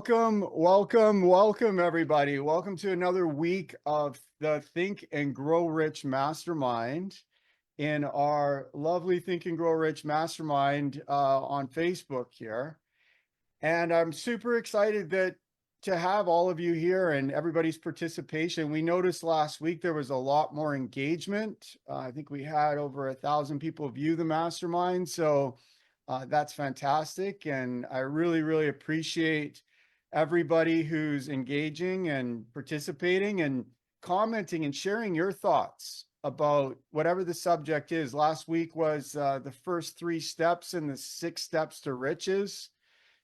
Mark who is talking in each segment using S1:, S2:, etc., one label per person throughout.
S1: Welcome, everybody. Welcome to another week of the Think and Grow Rich Mastermind in our lovely Think and Grow Rich Mastermind on Facebook here. And I'm super excited to have all of you here and everybody's participation. We noticed last week there was a lot more engagement. I think we had over 1,000 people view the mastermind. So that's fantastic. And I really appreciate everybody who's engaging and participating and commenting and sharing your thoughts about whatever the subject is. Last week was the first 3 steps in the 6 steps to riches.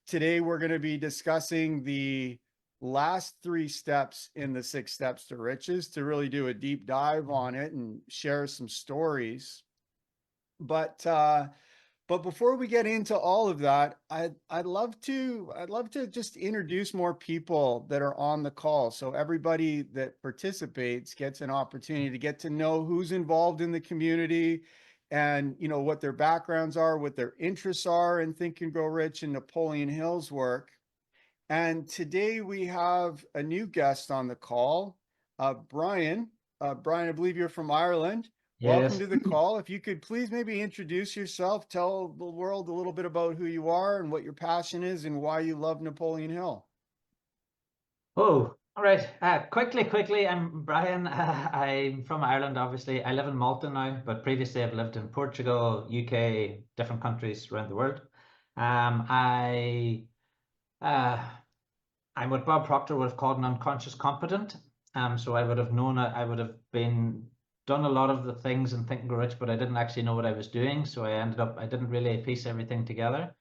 S1: Today, we're going to be discussing the last 3 steps in the 6 steps to riches to really do a deep dive on it and share some stories. But before we get into all of that, I'd love to just introduce more people that are on the call. So everybody that participates gets an opportunity to get to know who's involved in the community and, you know, what their backgrounds are, what their interests are in Think and Grow Rich and Napoleon Hill's work. And today we have a new guest on the call, Brian. Brian, I believe you're from Ireland.
S2: Yes.
S1: Welcome to the call. If you could please maybe introduce yourself, tell the world a little bit about who you are and what your passion is and why you love Napoleon Hill.
S2: Oh, all right. Quickly, I'm Brian. I'm from Ireland, obviously. I live in Malta now, but previously I've lived in Portugal, UK, different countries around the world. I'm what Bob Proctor would have called an unconscious competent. So I would have known, I would have done a lot of the things in Think and Grow Rich, but I didn't actually know what I was doing. So I didn't really piece everything together.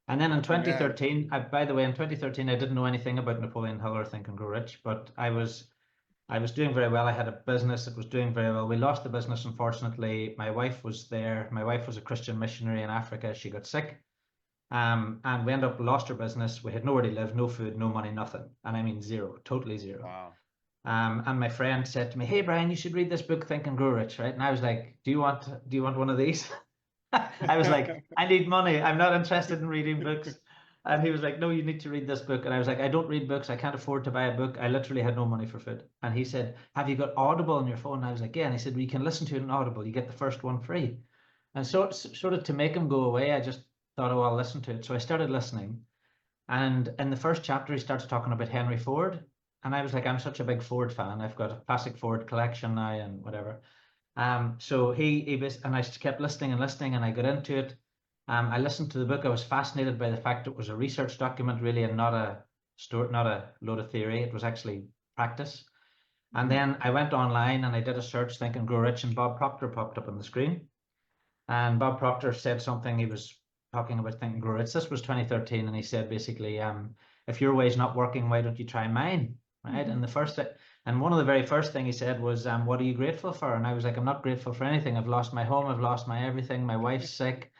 S2: And then in 2013, by the way, in 2013, I didn't know anything about Napoleon Hill or Think and Grow Rich, but I was doing very well. I had a business that was doing very well. We lost the business, unfortunately. My wife was there. My wife was a Christian missionary in Africa. She got sick. And we ended up lost her business. We had nowhere to live, no food, no money, nothing. And I mean zero, totally zero.
S1: Wow.
S2: And my friend said to me, "Hey, Brian, you should read this book, Think and Grow Rich," right? And I was like, do you want one of these? I was like, I need money. I'm not interested in reading books. And he was like, no, you need to read this book. And I was like, I don't read books. I can't afford to buy a book. I literally had no money for food. And he said, have you got Audible on your phone? And I was like, yeah. And he said, well, you can listen to it on Audible. You get the first one free. And so sort of to make him go away, I just thought, oh, I'll listen to it. So I started listening. And in the first chapter, he starts talking about Henry Ford. And I was like, I'm such a big Ford fan. I've got a classic Ford collection now and whatever. So he was, and I kept listening and I got into it. I listened to the book. I was fascinated by the fact it was a research document really, and not a load of theory. It was actually practice. And then I went online and I did a search, Think and Grow Rich, and Bob Proctor popped up on the screen. And Bob Proctor said something. He was talking about Think and Grow Rich. This was 2013, and he said basically, if your way's not working, why don't you try mine? Right. And one of the very first thing he said was, what are you grateful for? And I was like, I'm not grateful for anything. I've lost my home. I've lost my everything. My wife's sick.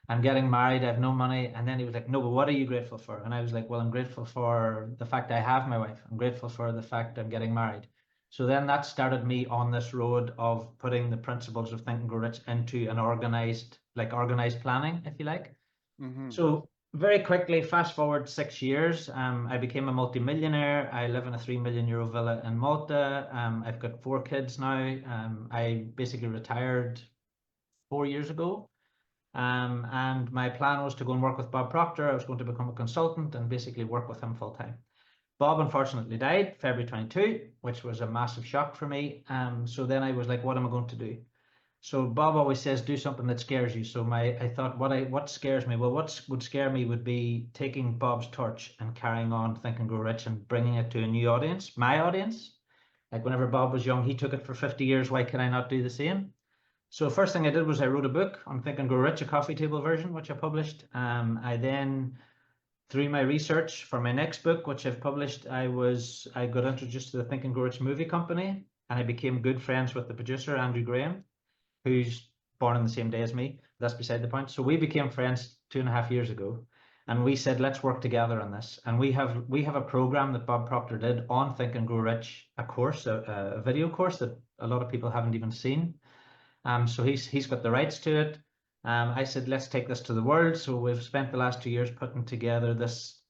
S2: I'm getting married. I have no money. And then he was like, no, but what are you grateful for? And I was like, well, I'm grateful for the fact I have my wife. I'm grateful for the fact I'm getting married. So then that started me on this road of putting the principles of Think and Grow Rich into an organized planning, if you like. So very quickly, fast forward 6 years, I became a multimillionaire. I live in a €3 million villa in Malta. I've got 4 kids now. I basically retired 4 years ago. And my plan was to go and work with Bob Proctor. I was going to become a consultant and basically work with him full time. Bob unfortunately died February 22, which was a massive shock for me. So then I was like, what am I going to do? So Bob always says, do something that scares you. So I thought, what scares me? Well, what would scare me would be taking Bob's torch and carrying on Think and Grow Rich and bringing it to a new audience, my audience. Like whenever Bob was young, he took it for 50 years. Why can I not do the same? So first thing I did was I wrote a book on Think and Grow Rich, a coffee table version, which I published. I then, through my research for my next book, which I've published, I got introduced to the Think and Grow Rich movie company, and I became good friends with the producer, Andrew Graham, who's born on the same day as me. That's beside the point. So we became friends 2.5 years ago, and we said, let's work together on this. And we have a program that Bob Proctor did on Think and Grow Rich, a course, a video course that a lot of people haven't even seen. So he's got the rights to it. I said, let's take this to the world. So we've spent the last 2 years putting together this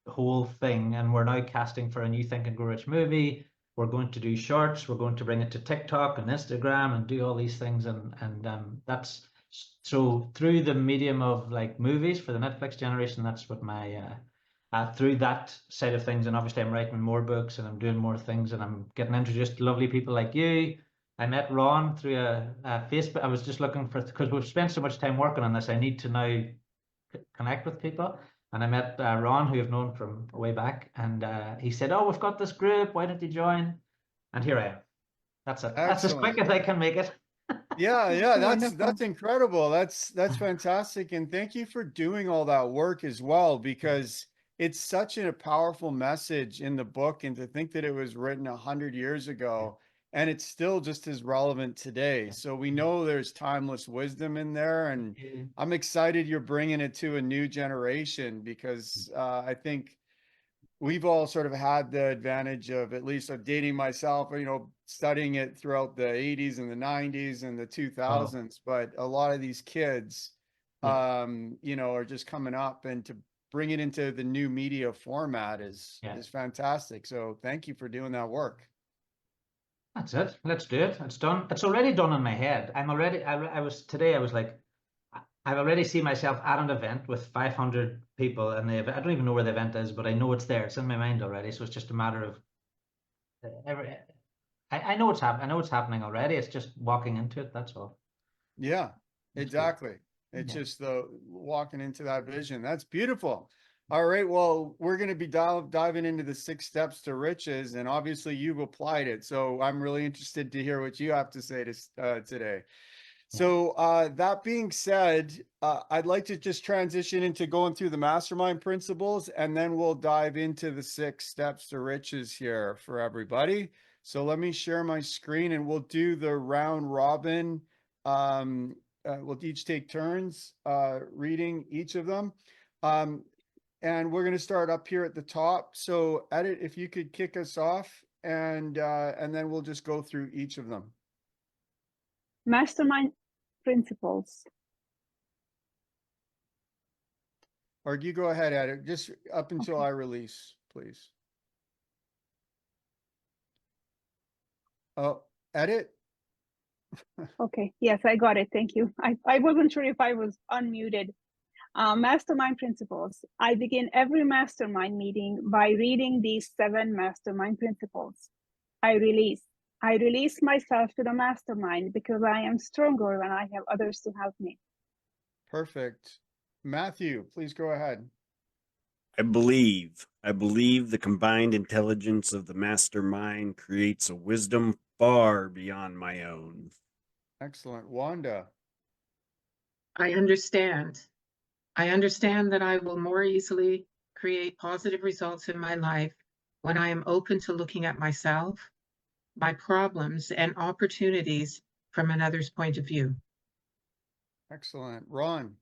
S2: whole thing, and we're now casting for a new Think and Grow Rich movie. We're going to do shorts. We're going to bring it to TikTok and Instagram and do all these things, and that's so through the medium of like movies for the Netflix generation. That's what my through that side of things, and obviously I'm writing more books and I'm doing more things, and I'm getting introduced to lovely people like you. I met Ron through a Facebook. I was just looking for, because we've spent so much time working on this, I need to now connect with people. And I met Ron, who I've known from way back, and he said, "Oh, we've got this group. Why don't you join?" And here I am. That's it. That's as quick
S1: Excellent.
S2: as I can make it.
S1: Yeah,
S3: Wonderful.
S1: that's incredible. That's fantastic. And thank you for doing all that work as well, because it's such a powerful message in the book. And to think that it was written 100 years ago and it's still just as relevant today. So we know there's timeless wisdom in there, and I'm excited you're bringing it to a new generation, because I think we've all sort of had the advantage of, at least of dating myself, studying it throughout the 80s and the 90s and the 2000s. But a lot of these kids, are just coming up, and to bring it into the new media format is fantastic. So thank you for doing that work.
S2: That's it. Let's do it. It's done. It's already done in my head. I'm already, I was like, I've already seen myself at an event with 500 people, and I don't even know where the event is, but I know it's there. It's in my mind already. So it's just a matter of I know it's happening. I know it's happening already. It's just walking into it. That's all.
S1: Yeah,
S2: That's
S1: exactly. It's just the walking into that vision. That's beautiful. All right. Well, we're going to be diving into the 6 steps to riches, and obviously you've applied it. So I'm really interested to hear what you have to say today. So that being said, I'd like to just transition into going through the mastermind principles, and then we'll dive into the 6 steps to riches here for everybody. So let me share my screen, and we'll do the round robin. We'll each take turns reading each of them. And we're going to start up here at the top. So Edit, if you could kick us off, and then we'll just go through each of them.
S3: Mastermind principles.
S1: Or you go ahead, Edit, just up until I release, please. Oh, Edit?
S3: Okay, yes, I got it. Thank you. I wasn't sure if I was unmuted. Mastermind principles. I begin every mastermind meeting by reading these 7 mastermind principles. I release myself to the mastermind because I am stronger when I have others to help me.
S1: Perfect. Matthew, please go ahead.
S4: I believe the combined intelligence of the mastermind creates a wisdom far beyond my own.
S1: Excellent. Wanda.
S5: I understand that I will more easily create positive results in my life when I am open to looking at myself, my problems, and opportunities from another's point of view.
S1: Excellent. Ron.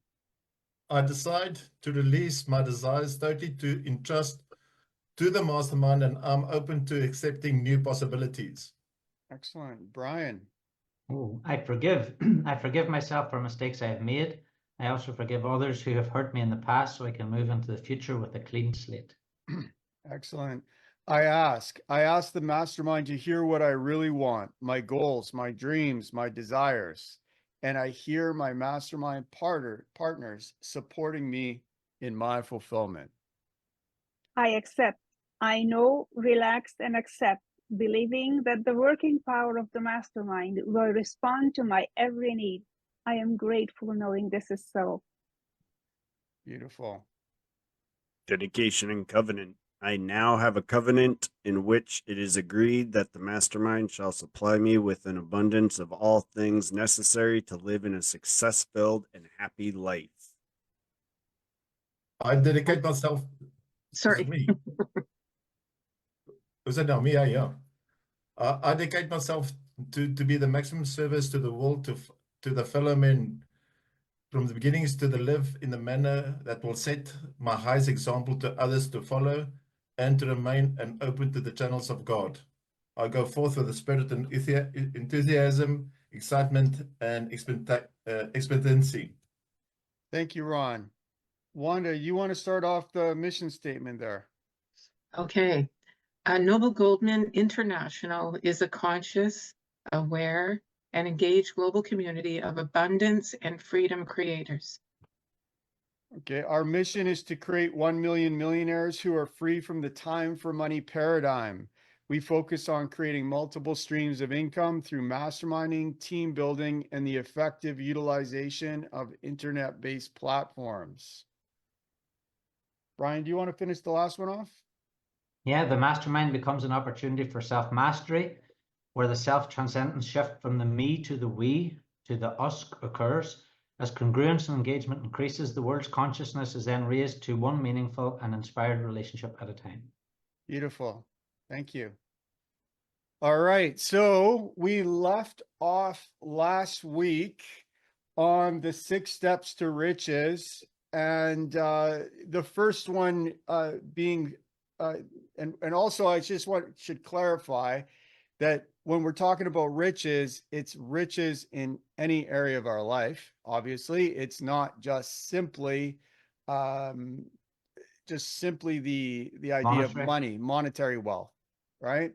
S6: I decide to release my desires totally to entrust to the mastermind, and I'm open to accepting new possibilities.
S1: Excellent. Brian.
S2: Oh, I forgive. I forgive myself for mistakes I have made. I also forgive others who have hurt me in the past, so I can move into the future with a clean slate.
S1: Excellent. I ask the mastermind to hear what I really want, my goals, my dreams, my desires. And I hear my mastermind partners supporting me in my fulfillment.
S3: I accept. I know, relax, and accept, believing that the working power of the mastermind will respond to my every need. I am grateful knowing this is so.
S1: Beautiful.
S4: Dedication and covenant. I now have a covenant in which it is agreed that the mastermind shall supply me with an abundance of all things necessary to live in a success-filled and happy life.
S6: I dedicate myself.
S5: Sorry.
S6: Is it me? Was it now me? Yeah. I dedicate myself to be the maximum service to the world, to the fellow men, from the beginnings to the live in the manner that will set my highest example to others to follow, and to remain and open to the channels of God. I go forth with a spirit and enthusiasm, excitement, and expectancy.
S1: Thank you, Ron. Wanda, you want to start off the mission statement there?
S5: Okay. Noble Goldman International is a conscious, aware, and engaged global community of abundance and freedom creators.
S1: Okay, our mission is to create 1 million millionaires who are free from the time for money paradigm. We focus on creating multiple streams of income through masterminding, team building, and the effective utilization of internet-based platforms. Brian, do you want to finish the last one off?
S2: Yeah, the mastermind becomes an opportunity for self-mastery, where the self-transcendence shift from the me to the we to the us occurs. As congruence and engagement increases, the world's consciousness is then raised to one meaningful and inspired relationship at a time.
S1: Beautiful. Thank you. All right. So we left off last week on the 6 steps to riches. And the first one being, and also I just should clarify that when we're talking about riches, it's riches in any area of our life. Obviously, it's not just simply the idea of money, monetary wealth, right?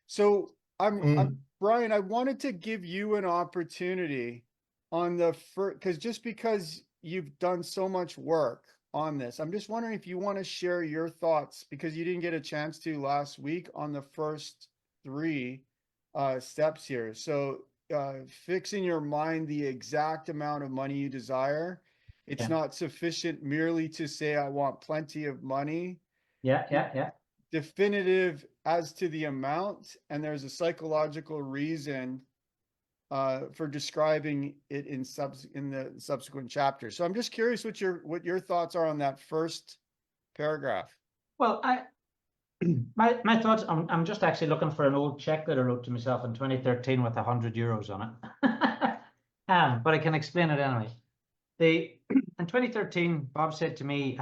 S1: So I'm Brian, I wanted to give you an opportunity on the first, because you've done so much work on this. I'm just wondering if you want to share your thoughts, because you didn't get a chance to last week, on the first 3 steps here. So fixing your mind the exact amount of money you desire. It's not sufficient merely to say, I want plenty of money.
S2: Yeah.
S1: Definitive as to the amount, and there's a psychological reason for describing it in the subsequent chapters. So I'm just curious what your thoughts are on that first paragraph.
S2: Well, my thoughts, I'm just actually looking for an old check that I wrote to myself in 2013 with 100 euros on it. But I can explain it anyway. In 2013, Bob said to me,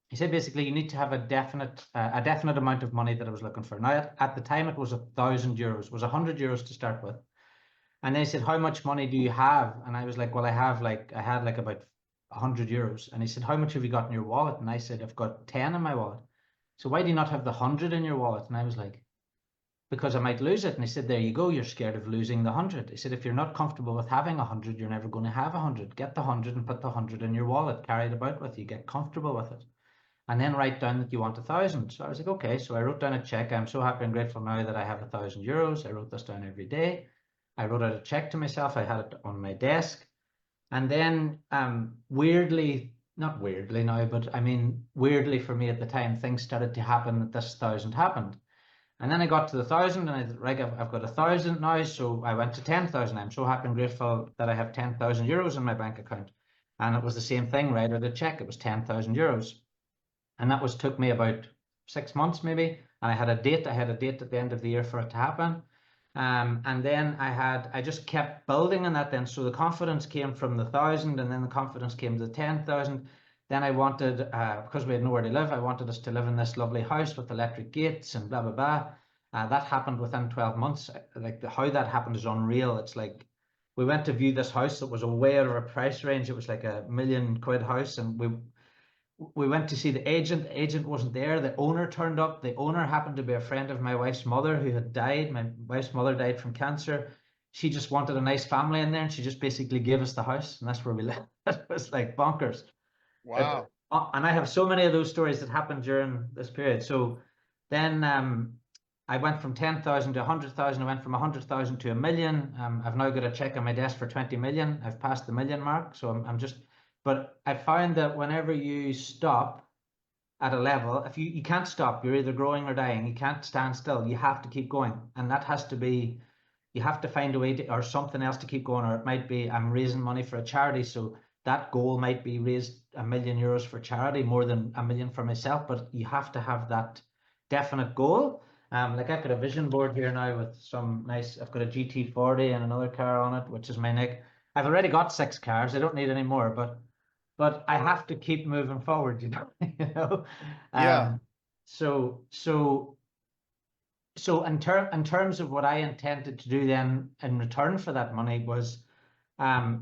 S2: he said basically you need to have a definite amount of money that I was looking for. Now at the time it was 1,000 euros, it was 100 euros to start with. And then he said, how much money do you have? And I was like, well, I had about 100 euros. And he said, how much have you got in your wallet? And I said, I've got 10 in my wallet. So why do you not have the 100 in your wallet? And I was like, because I might lose it. And he said, there you go, you're scared of losing the 100. He said, if you're not comfortable with having 100, you're never going to have 100. Get the 100 and put the 100 in your wallet, carry it about with you, get comfortable with it. And then write down that you want 1,000. So I was like, okay. So I wrote down a check. I'm so happy and grateful now that I have 1,000 euros. I wrote this down every day. I wrote out a check to myself. I had it on my desk. And then weirdly, not weirdly now, but I mean, weirdly for me at the time, things started to happen that this 1,000 happened. And then I got to the 1,000 and I thought, right, I've got 1,000 now. So I went to 10,000. I'm so happy and grateful that I have 10,000 euros in my bank account. And it was the same thing, right? Or the check, it was 10,000 euros. And that took me about 6 months maybe. And I had a date at the end of the year for it to happen. And then I just kept building on that then. So the confidence came from the 1,000, and then the confidence came to the 10,000. Then I wanted, because we had nowhere to live, I wanted us to live in this lovely house with electric gates and blah, blah, blah. That happened within 12 months. Like how that happened is unreal. It's like, we went to view this house that was way out of our price range. It was like £1 million house. And we went to see the agent. The agent wasn't there. The owner turned up. The owner happened to be a friend of my wife's mother who had died. My wife's mother died from cancer. She just wanted a nice family in there, and she just basically gave us the house, and that's where we lived. It was like bonkers.
S1: Wow.
S2: And I have so many of those stories that happened during this period. So then I went from 10,000 to 100,000. I went from 100,000 to 1 million. I've now got a check on my desk for 20 million. I've passed the million mark. So I'm just... But I found that whenever you stop at a level, if you can't stop, you're either growing or dying. You can't stand still. You have to keep going. And that has to be, you have to find a way to, or something else to keep going. Or it might be, I'm raising money for a charity. So that goal might be raise €1 million for charity, more than 1 million for myself. But you have to have that definite goal. Like I've got a vision board here now with some nice, I've got a GT40 and another car on it, which is my Nick. I've already got 6 cars. I don't need any more, but I have to keep moving forward, you know.
S1: Yeah.
S2: So in terms of what I intended to do then in return for that money was, I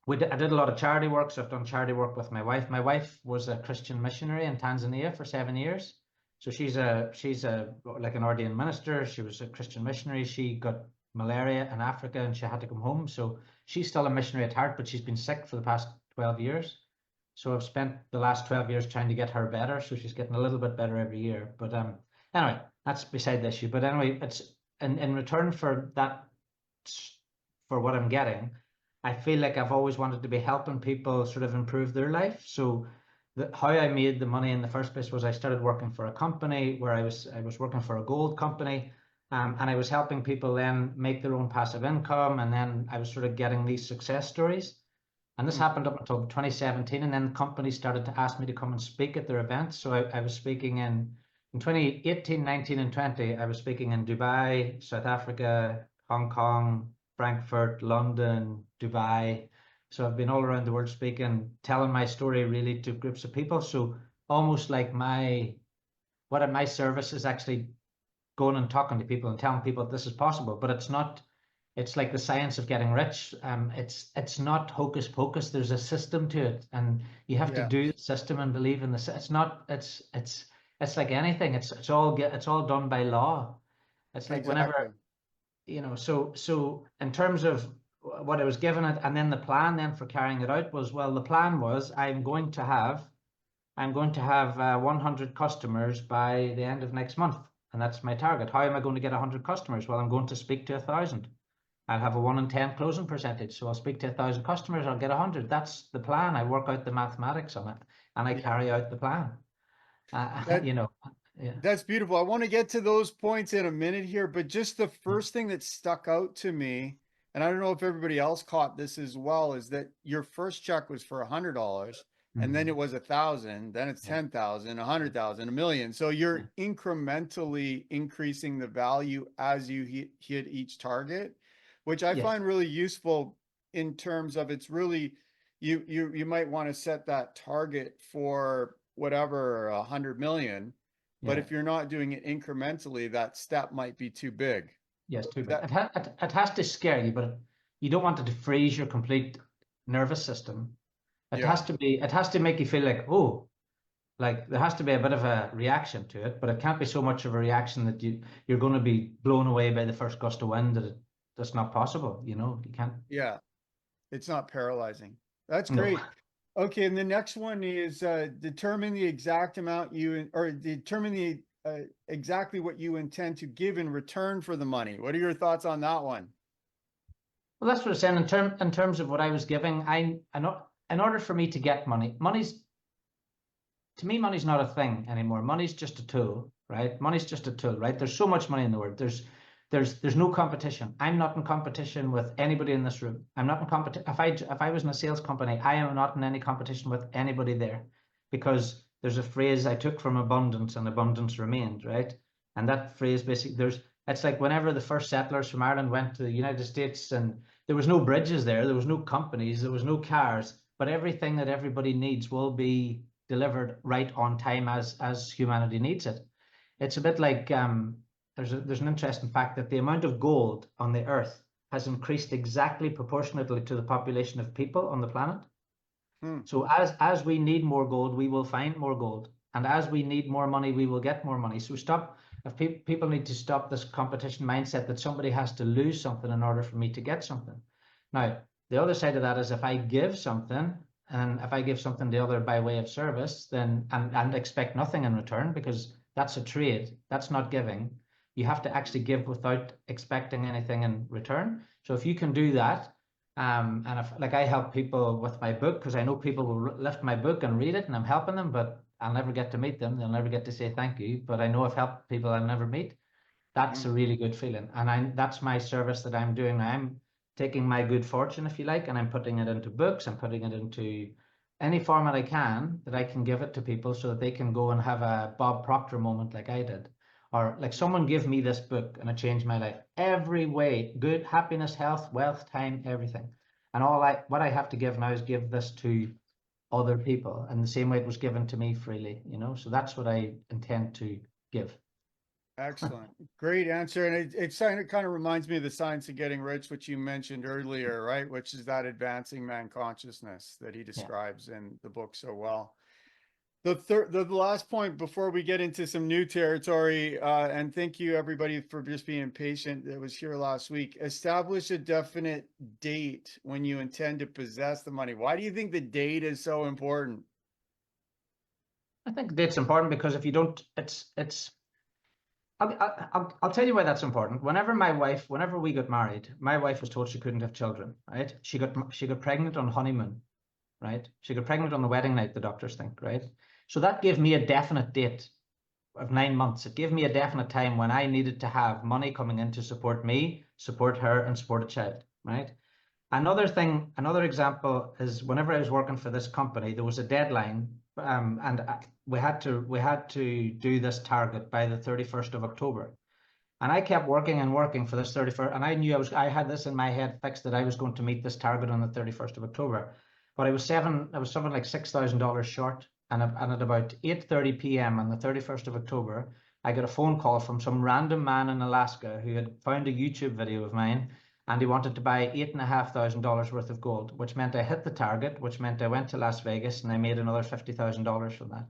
S2: did a lot of charity work. So I've done charity work with my wife. My wife was a Christian missionary in Tanzania for 7 years. So she's like an ordained minister. She was a Christian missionary. She got malaria in Africa and she had to come home. So she's still a missionary at heart, but she's been sick for the past 12 years. So I've spent the last 12 years trying to get her better. So she's getting a little bit better every year. But anyway, that's beside the issue. But anyway, it's in return for that, for what I'm getting, I feel like I've always wanted to be helping people sort of improve their life. So how I made the money in the first place was I started working for a company where I was working for a gold company, and I was helping people then make their own passive income, and then I was sort of getting these success stories. And this happened up until 2017, and then companies started to ask me to come and speak at their events. So I was speaking in 2018, 19, and 20. I was speaking in Dubai, South Africa, Hong Kong, Frankfurt, London, Dubai. So I've been all around the world speaking, telling my story really to groups of people. So almost like my service is actually going and talking to people and telling people this is possible, but it's not. It's like the science of getting rich. It's not hocus pocus. There's a system to it, and you have to do the system and believe in the. It's not. It's like anything. It's all done by law. It's like whenever, So in terms of what I was given it, and then the plan then for carrying it out was, well, the plan was I'm going to have 100 customers by the end of next month, and that's my target. How am I going to get 100 customers? Well, I'm going to speak to 1,000. I'll have a 1 in 10 closing percentage. So I'll speak to 1,000 customers, I'll get 100. That's the plan. I work out the mathematics on it, and I carry out the plan.
S1: That's beautiful. I want to get to those points in a minute here, but just the first thing that stuck out to me, and I don't know if everybody else caught this as well, is that your first check was for $100, and then it was 1,000, then it's 10,000, 100,000, $1 million. So you're incrementally increasing the value as you hit each target, which I find really useful in terms of it's really, you might want to set that target for whatever, 100 million. But if you're not doing it incrementally, that step might be too big.
S2: Yes, too big. It has to scare you, but you don't want it to freeze your complete nervous system. It has to make you feel like, oh, like there has to be a bit of a reaction to it, but it can't be so much of a reaction that you're going to be blown away by the first gust of wind that's not possible. You can't. Yeah,
S1: it's not paralyzing. That's great. No. Okay, and the next one is determine the exact amount determine exactly what you intend to give in return for the money. What are your thoughts on that one?
S2: Well, that's what I'm saying. In terms of what I was giving, I know in order for me to get money, to me, money's not a thing anymore. Money's just a tool, right? Money's just a tool, right? There's so much money in the world. There's no competition. I'm not in competition with anybody in this room. I'm not in competition. If I was in a sales company, I am not in any competition with anybody there, because there's a phrase I took from abundance, and abundance remained, right? And that phrase basically, it's like whenever the first settlers from Ireland went to the United States, and there was no bridges there was no companies, there was no cars, but everything that everybody needs will be delivered right on time as humanity needs it. It's a bit like there's an interesting fact that the amount of gold on the earth has increased exactly proportionately to the population of people on the planet. So as we need more gold, we will find more gold, and as we need more money, we will get more money. So people need to stop this competition mindset that somebody has to lose something in order for me to get something. Now, the other side of that is if I give something, and if I give something to the other by way of service, then and expect nothing in return, because that's a trade, that's not giving. You have to actually give without expecting anything in return. So if you can do that, and if, like, I help people with my book, because I know people will lift my book and read it, and I'm helping them, but I'll never get to meet them. They'll never get to say thank you. But I know I've helped people I'll never meet. That's a really good feeling, and that's my service that I'm doing now. I'm taking my good fortune, if you like, and I'm putting it into books. I'm putting it into any format I can that I can give it to people so that they can go and have a Bob Proctor moment like I did. Or like someone give me this book and it changed my life every way, good, happiness, health, wealth, time, everything. And what I have to give now is give this to other people in the same way it was given to me freely, so that's what I intend to give.
S1: Excellent. Great answer. And it kind of reminds me of the science of getting rich, which you mentioned earlier, right? Which is that advancing man consciousness that he describes in the book so well. The last point before we get into some new territory, and thank you everybody for just being patient that was here last week. Establish a definite date when you intend to possess the money. Why do you think the date is so important?
S2: I think date's important because if you don't, I'll tell you why that's important. Whenever we got married, my wife was told she couldn't have children, right? She got pregnant on honeymoon, right? She got pregnant on the wedding night, the doctors think, right? So that gave me a definite date of 9 months. It gave me a definite time when I needed to have money coming in to support me, support her, and support a child, right? Another example is whenever I was working for this company, there was a deadline, and we had to do this target by the 31st of October. And I kept working and working for this 31st, and I knew I had this in my head fixed that I was going to meet this target on the 31st of October. But I was something like $6,000 short. And at about 8:30 p.m. on the 31st of October, I got a phone call from some random man in Alaska who had found a YouTube video of mine, and he wanted to buy $8,500 worth of gold, which meant I hit the target, which meant I went to Las Vegas and I made another $50,000 from that.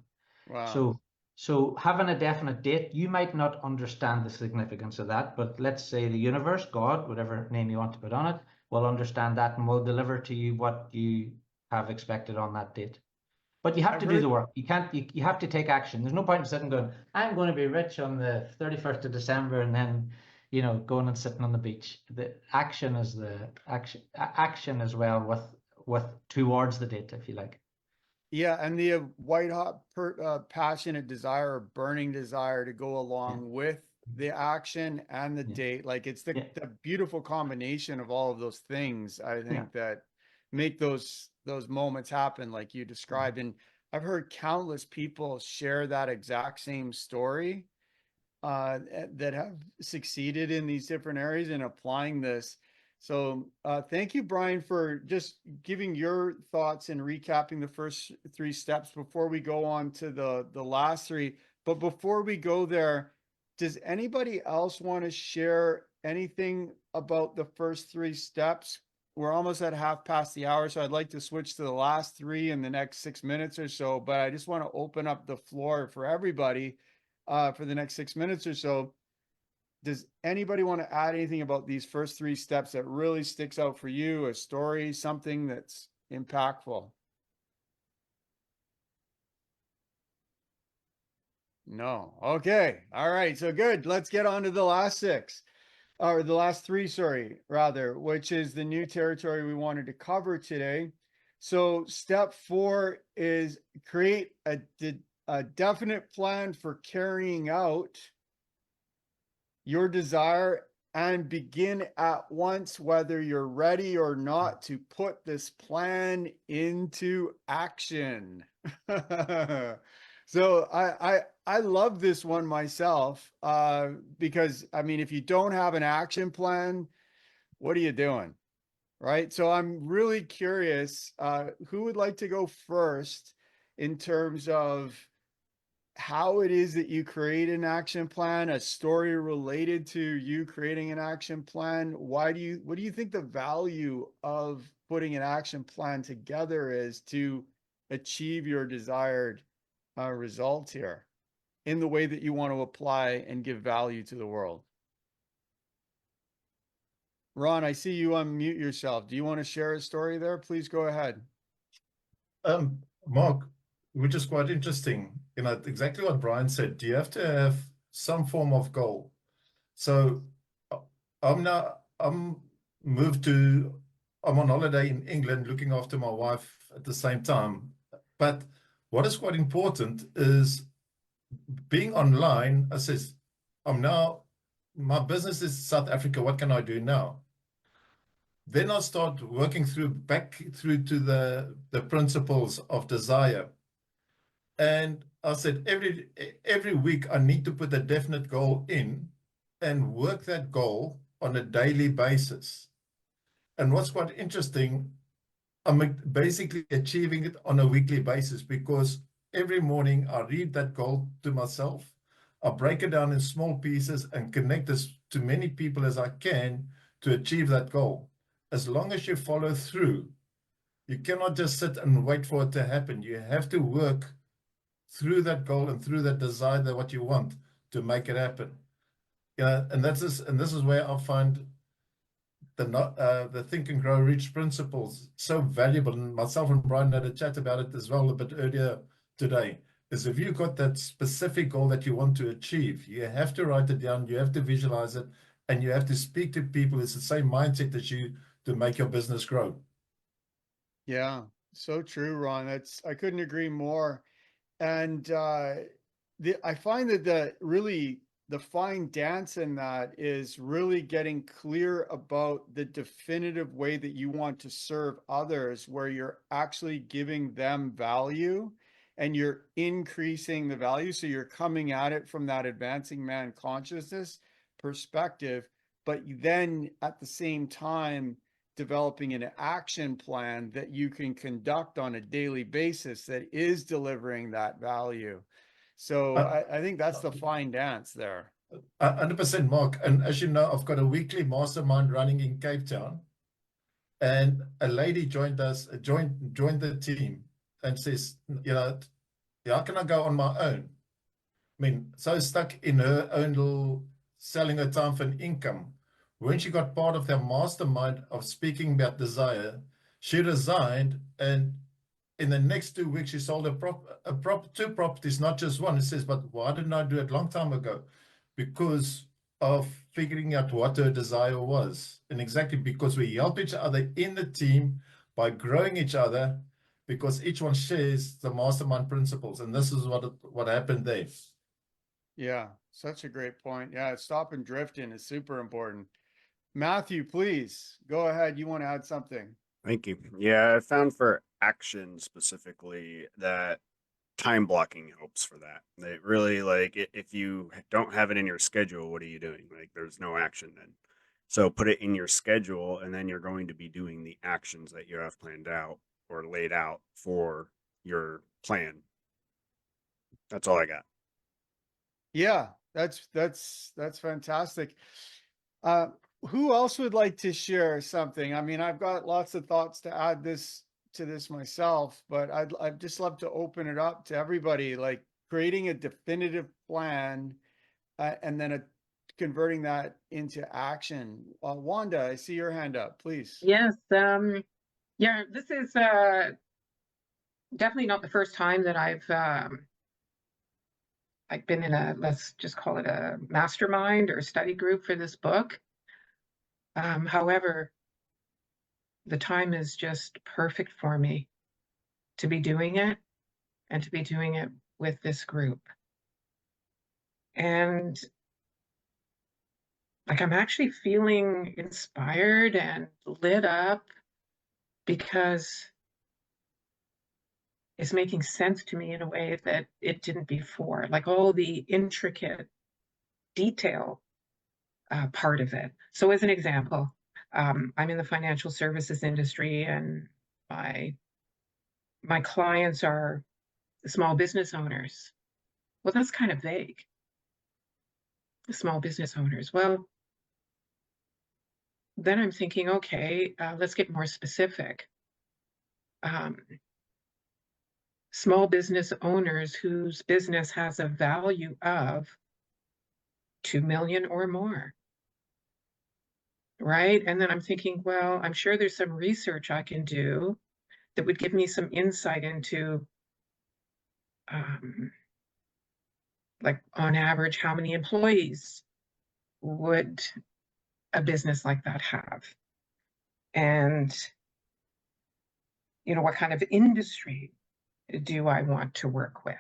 S1: Wow.
S2: So having a definite date, you might not understand the significance of that, but let's say the universe, God, whatever name you want to put on it, will understand that and will deliver to you what you have expected on that date. But you have to do the work. You can't. You have to take action. There's no point in sitting going, I'm going to be rich on the 31st of December, and then, going and sitting on the beach. The action is the action as well with towards the date, if you like.
S1: Yeah, and the white hot, passionate desire, burning desire to go along with the action and the date. Like it's the beautiful combination of all of those things, I think, that make those moments happen like you described. And I've heard countless people share that exact same story that have succeeded in these different areas and applying this. So thank you, Brian, for just giving your thoughts and recapping the first 3 steps before we go on to the last 3. But before we go there, does anybody else want to share anything about the first 3 steps? We're almost at half past the hour, so I'd like to switch to the last 3 in the next 6 minutes or so, but I just want to open up the floor for everybody for the next 6 minutes or so. Does anybody want to add anything about these first 3 steps that really sticks out for you, a story, something that's impactful? No. Okay. All right. So good. Let's get on to the last 6. Or the last 3, sorry, rather, which is the new territory we wanted to cover today. So step 4 is create a definite plan for carrying out your desire and begin at once, whether you're ready or not, to put this plan into action. So I love this one myself, because I mean, if you don't have an action plan, what are you doing? Right. So I'm really curious, who would like to go first in terms of how it is that you create an action plan, a story related to you creating an action plan. What do you think the value of putting an action plan together is to achieve your desired results here in the way that you want to apply and give value to the world? Ron, I see you unmute yourself. Do you want to share a story there? Please go ahead.
S6: Mark, which is quite interesting. Exactly what Brian said. Do you have to have some form of goal? So I'm on holiday in England looking after my wife at the same time. But what is quite important is being online. I says, my business is South Africa. What can I do now? Then I start working back through to the principles of desire. And I said, every week I need to put a definite goal in and work that goal on a daily basis. And what's quite interesting, I'm basically achieving it on a weekly basis, because every morning I read that goal to myself. I break it down in small pieces and connect this to many people as I can to achieve that goal. As long as you follow through, you cannot just sit and wait for it to happen. You have to work through that goal and through that desire, that what you want to make it happen. And this is where I find the Think and Grow Rich principles so valuable. And myself and Brian had a chat about it as well a bit earlier today. Is if you've got that specific goal that you want to achieve, you have to write it down, you have to visualize it, and you have to speak to people. It's the same mindset as you to make your business grow.
S1: Yeah, so true, Ron. I couldn't agree more. And I find that the fine dance in that is really getting clear about the definitive way that you want to serve others, where you're actually giving them value and you're increasing the value. So you're coming at it from that advancing man consciousness perspective, but then at the same time, developing an action plan that you can conduct on a daily basis that is delivering that value. So I think that's the fine dance there.
S6: 100%, Mark. And as you know, I've got a weekly mastermind running in Cape Town, and a lady joined the team and says, how can I go on my own? I mean, so stuck in her own little selling her time for an income. When she got part of their mastermind of speaking about desire, she resigned, and in the next 2 weeks, she sold two properties, not just one. It says, but why didn't I do it a long time ago? Because of figuring out what her desire was. And exactly because we help each other in the team by growing each other, because each one shares the mastermind principles. And this is what happened there.
S1: Yeah, such a great point. Yeah, stop and drifting is super important. Matthew, please go ahead. You want to add something?
S4: Thank you. Yeah, I found for action specifically that time blocking helps for that. It really, like, if you don't have it in your schedule, what are you doing? Like, there's no action then. So put it in your schedule, and then you're going to be doing the actions that you have planned out or laid out for your plan. That's all I got.
S1: Yeah, that's fantastic. Who else would like to share something? I mean, I've got lots of thoughts to add to this myself, but I'd just love to open it up to everybody, like creating a definitive plan and then converting that into action. Wanda, I see your hand up, please.
S5: Yes. Yeah, this is definitely not the first time that I've been in let's just call it a mastermind or study group for this book. However, the time is just perfect for me to be doing it, and to be doing it with this group. And I'm actually feeling inspired and lit up, because it's making sense to me in a way that it didn't before, like all the intricate detail part of it. So as an example, I'm in the financial services industry, and my clients are small business owners. Well, that's kind of vague. Small business owners. Well, then I'm thinking, okay, let's get more specific. Small business owners whose business has a value of 2 million or more. Right? And then I'm thinking, well, I'm sure there's some research I can do that would give me some insight into, like, on average, how many employees would a business like that have? And, what kind of industry do I want to work with?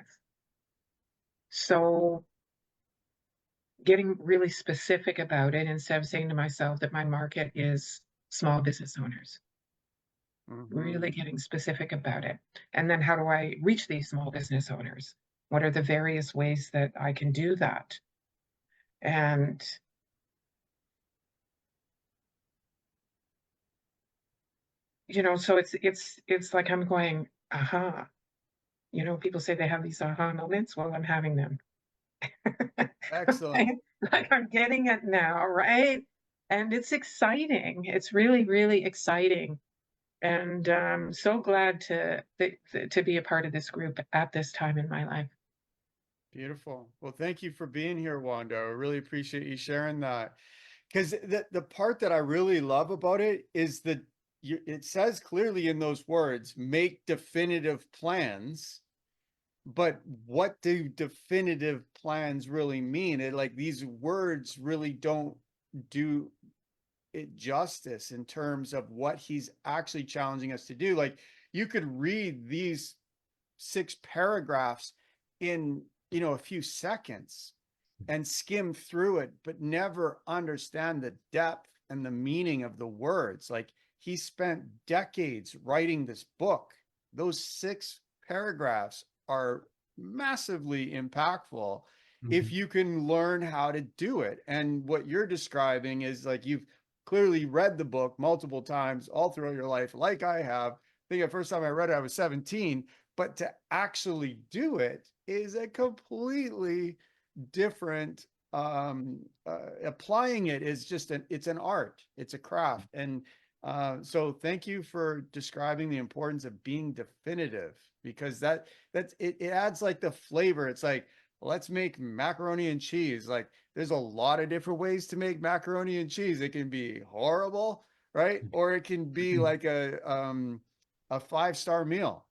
S5: So getting really specific about it, instead of saying to myself that my market is small business owners. Really getting specific about it. And then how do I reach these small business owners? What are the various ways that I can do that? And so it's like I'm going, aha. People say they have these aha moments. Well, I'm having them.
S1: Excellent.
S5: Like I'm getting it now, right? And it's exciting. It's really, really exciting. And I'm so glad to be a part of this group at this time in my life.
S1: Beautiful. Well, thank you for being here, Wanda. I really appreciate you sharing that. Because the part that I really love about it is that it says clearly in those words, make definitive plans. But what do definitive plans really mean? Like these words really don't do it justice in terms of what he's actually challenging us to do. Like you could read these 6 paragraphs in, a few seconds and skim through it, but never understand the depth and the meaning of the words. Like he spent decades writing this book. Those 6 paragraphs are massively impactful if you can learn how to do it. And what you're describing is like you've clearly read the book multiple times all throughout your life, like I have. I think the first time I read it, I was 17, but to actually do it is a completely different applying it is just it's an art, it's a craft. And so thank you for describing the importance of being definitive, because that's it adds like the flavor. It's like, let's make macaroni and cheese. Like there's a lot of different ways to make macaroni and cheese. It can be horrible, right? Or it can be like a 5-star meal,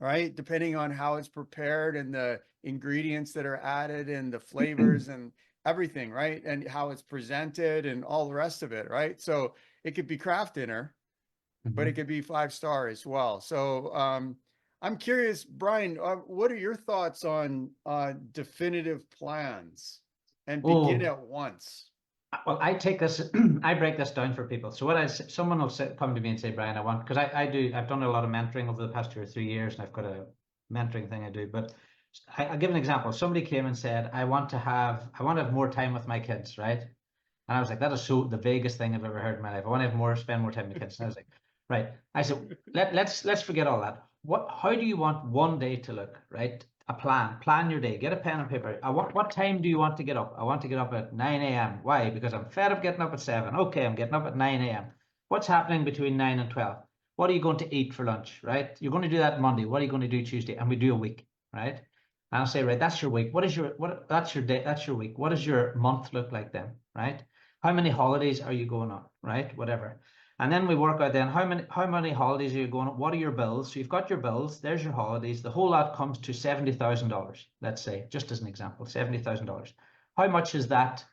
S1: right? Depending on how it's prepared and the ingredients that are added and the flavors and everything, right? And how it's presented and all the rest of it, right? So it could be craft dinner, but it could be 5-star as well. So I'm curious, Brian, what are your thoughts on definitive plans and begin at once?
S2: Well, I take this, I break this down for people. So someone will come to me and say, Brian, because I've done a lot of mentoring over the past 2 or 3 years, and I've got a mentoring thing I do. But I'll give an example. Somebody came and said, I want to have more time with my kids, right? And I was like, that is the vaguest thing I've ever heard in my life. I want to spend more time with kids. And I was like, right. I said, let's forget all that. How do you want one day to look, right? A plan your day, get a pen and paper. What time do you want to get up? I want to get up at 9 a.m. Why? Because I'm fed up getting up at 7. Okay, I'm getting up at 9 a.m. What's happening between 9 and 12? What are you going to eat for lunch, right? You're going to do that Monday. What are you going to do Tuesday? And we do a week, right? And I'll say, right, that's your week. That's your day, that's your week. What does your month look like then, right? How many holidays are you going on, right? Whatever. And then we work out then how many holidays are you going on? What are your bills? So you've got your bills, there's your holidays. The whole lot comes to $70,000, let's say, just as an example, $70,000. How much is that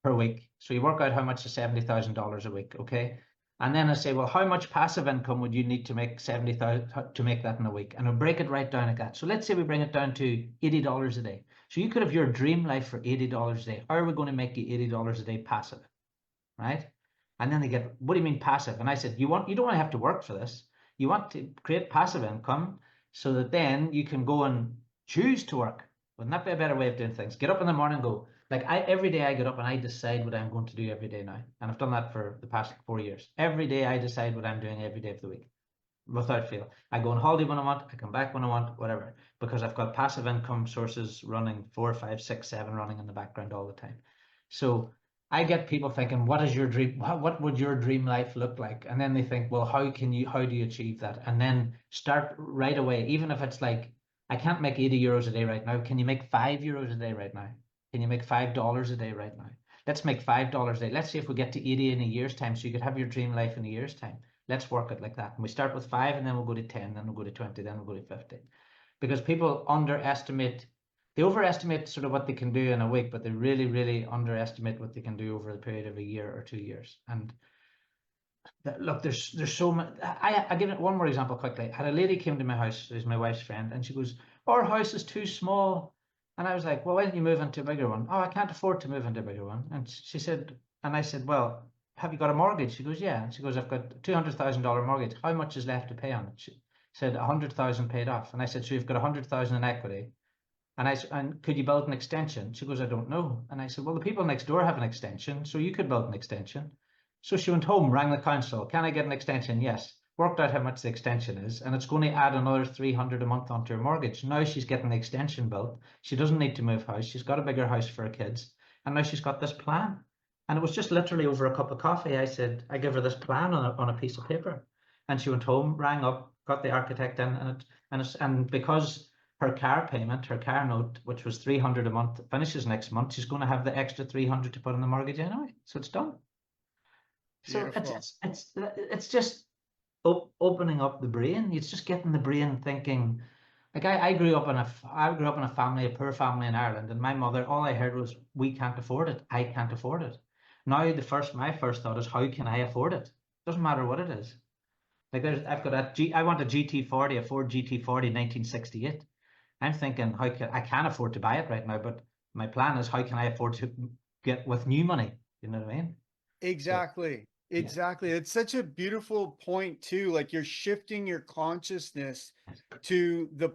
S2: per week? So you work out how much is $70,000 a week, okay? And then I say, well, how much passive income would you need to make 70,000 to make that in a week? And we'll break it right down like that. So let's say we bring it down to $80 a day. So you could have your dream life for $80 a day. How are we going to make you $80 a day passive, right? And then they get, what do you mean passive? And I said, you don't want to have to work for this. You want to create passive income so that then you can go and choose to work. Wouldn't that be a better way of doing things? Get up in the morning and go, like every day I get up and I decide what I'm going to do every day now. And I've done that for the past 4 years. Every day I decide what I'm doing every day of the week without fail. I go on holiday when I want, I come back when I want, whatever, because I've got passive income sources running 4, 5, 6, 7 running in the background all the time. So I get people thinking, what is your dream? What would your dream life look like? And then they think, well, how do you achieve that? And then start right away. Even if it's like, I can't make 80 euros a day right now. Can you make 5 euros a day right now? Can you make $5 a day right now? Let's make $5 a day. Let's see if we get to 80 in a year's time. So you could have your dream life in a year's time. Let's work it like that. And we start with 5 and then we'll go to 10, then we'll go to 20, then we'll go to 50. Because people they overestimate sort of what they can do in a week, but they really, really underestimate what they can do over the period of a year or 2 years. And look, there's so much. I give it one more example quickly. I had a lady came to my house, who's my wife's friend, and she goes, our house is too small. And I was like, well, why don't you move into a bigger one? Oh, I can't afford to move into a bigger one. And she said, and I said, well, have you got a mortgage? She goes, yeah. And she goes, I've got $200,000 mortgage. How much is left to pay on it? She said, 100,000 paid off. And I said, so you've got 100,000 in equity. And could you build an extension? She goes, I don't know. And I said, well, the people next door have an extension, so you could build an extension. So she went home, rang the council. Can I get an extension? Yes. Worked out how much the extension is, and it's going to add another 300 a month onto her mortgage. Now she's getting the extension built. She doesn't need to move house. She's got a bigger house for her kids. And now she's got this plan. And it was just literally over a cup of coffee. I said, I give her this plan on a piece of paper. And she went home, rang up, got the architect in, and because her car payment, her car note, which was 300 a month, finishes next month. She's going to have the extra 300 to put on the mortgage anyway. So it's done. So
S1: Beautiful.
S2: it's just opening up the brain. It's just getting the brain thinking. Like I grew up in a family, a poor family in Ireland, and my mother, all I heard was, "We can't afford it. I can't afford it." Now my first thought is, how can I afford it? Doesn't matter what it is. Like I want a GT40, a Ford GT40, 1968. I'm thinking, I can't afford to buy it right now, but my plan is, how can I afford to get with new money? You know what I mean?
S1: Exactly.
S2: yeah.
S1: Exactly. It's such a beautiful point too. Like you're shifting your consciousness to the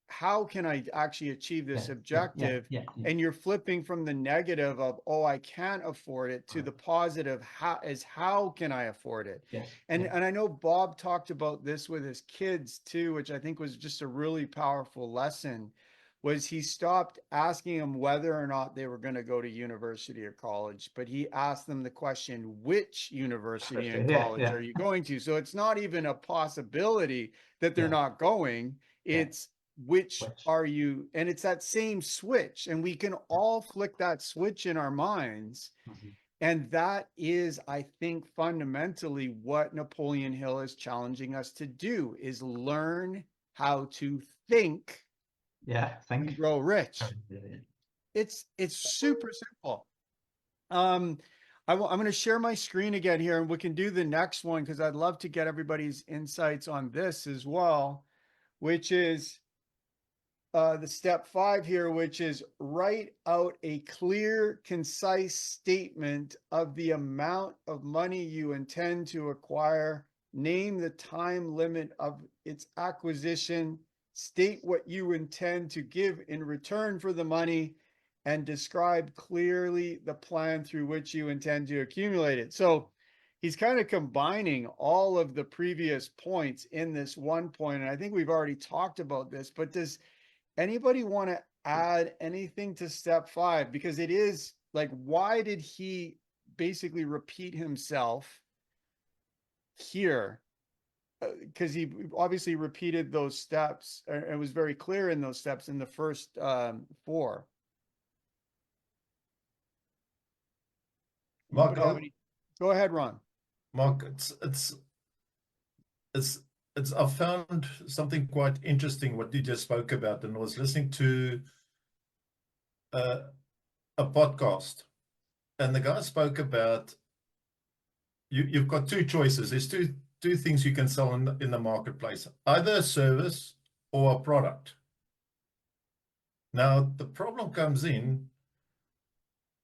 S1: how can I actually achieve this objective?
S2: Yeah.
S1: And you're flipping from the negative of, oh, I can't afford it, to the positive, how can I afford it?
S2: Yes.
S1: And I know Bob talked about this with his kids too, which I think was just a really powerful lesson. Was he stopped asking them whether or not they were going to go to university or college, but he asked them the question, which university and college are you going to? So it's not even a possibility that they're not going. It's which are you? And it's that same switch. And we can all flick that switch in our minds.
S2: Mm-hmm.
S1: And that is, I think, fundamentally what Napoleon Hill is challenging us to do, is learn how to think.
S2: Think
S1: And grow rich. It's super simple. I'm going to share my screen again here, and we can do the next one, because I'd love to get everybody's insights on this as well, which is the step 5 here, which is write out a clear, concise statement of the amount of money you intend to acquire. Name the time limit of its acquisition. State what you intend to give in return for the money, and describe clearly the plan through which you intend to accumulate it. So he's kind of combining all of the previous points in this one point. And I think we've already talked about this, but does anybody want to add anything to step 5? Because it is like, why did he basically repeat himself here? Because he obviously repeated those steps, and was very clear in those steps in the first 4.
S6: Mark,
S1: Go ahead, Ron.
S6: Mark, I found something quite interesting what you just spoke about, and I was listening to a podcast, and the guy spoke about you've got 2 choices. There's two things you can sell in the marketplace, either a service or a product. Now the problem comes in,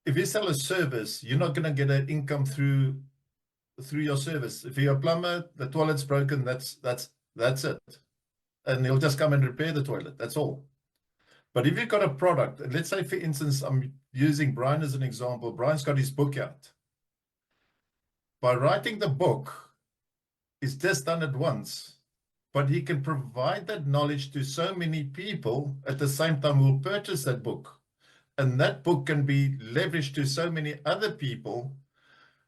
S6: if you sell a service, you're not going to get an income through your service. If you're a plumber, the toilet's broken, that's it. And he'll just come and repair the toilet. That's all. But if you've got a product, let's say, for instance, I'm using Brian as an example. Brian's got his book out. By writing the book, he's just done it once, but he can provide that knowledge to so many people at the same time who will purchase that book. And that book can be leveraged to so many other people.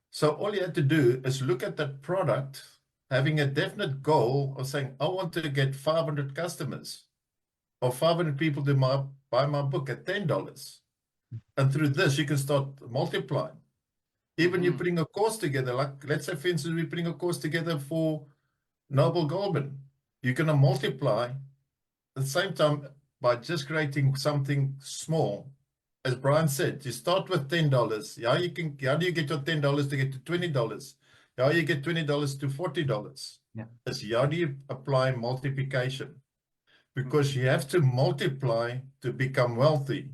S6: So all you have to do is look at that product, having a definite goal of saying, I want to get 500 customers or 500 people to buy my book at $10. And through this, you can start multiplying. Even you're putting a course together, like let's say, for instance, we're putting a course together for Noble Goldman. You're going to multiply at the same time by just creating something small. As Brian said, you start with $10. How do you get your $10 to get to $20? How do you get $20 to $40? Is how do you apply multiplication? Because you have to multiply to become wealthy,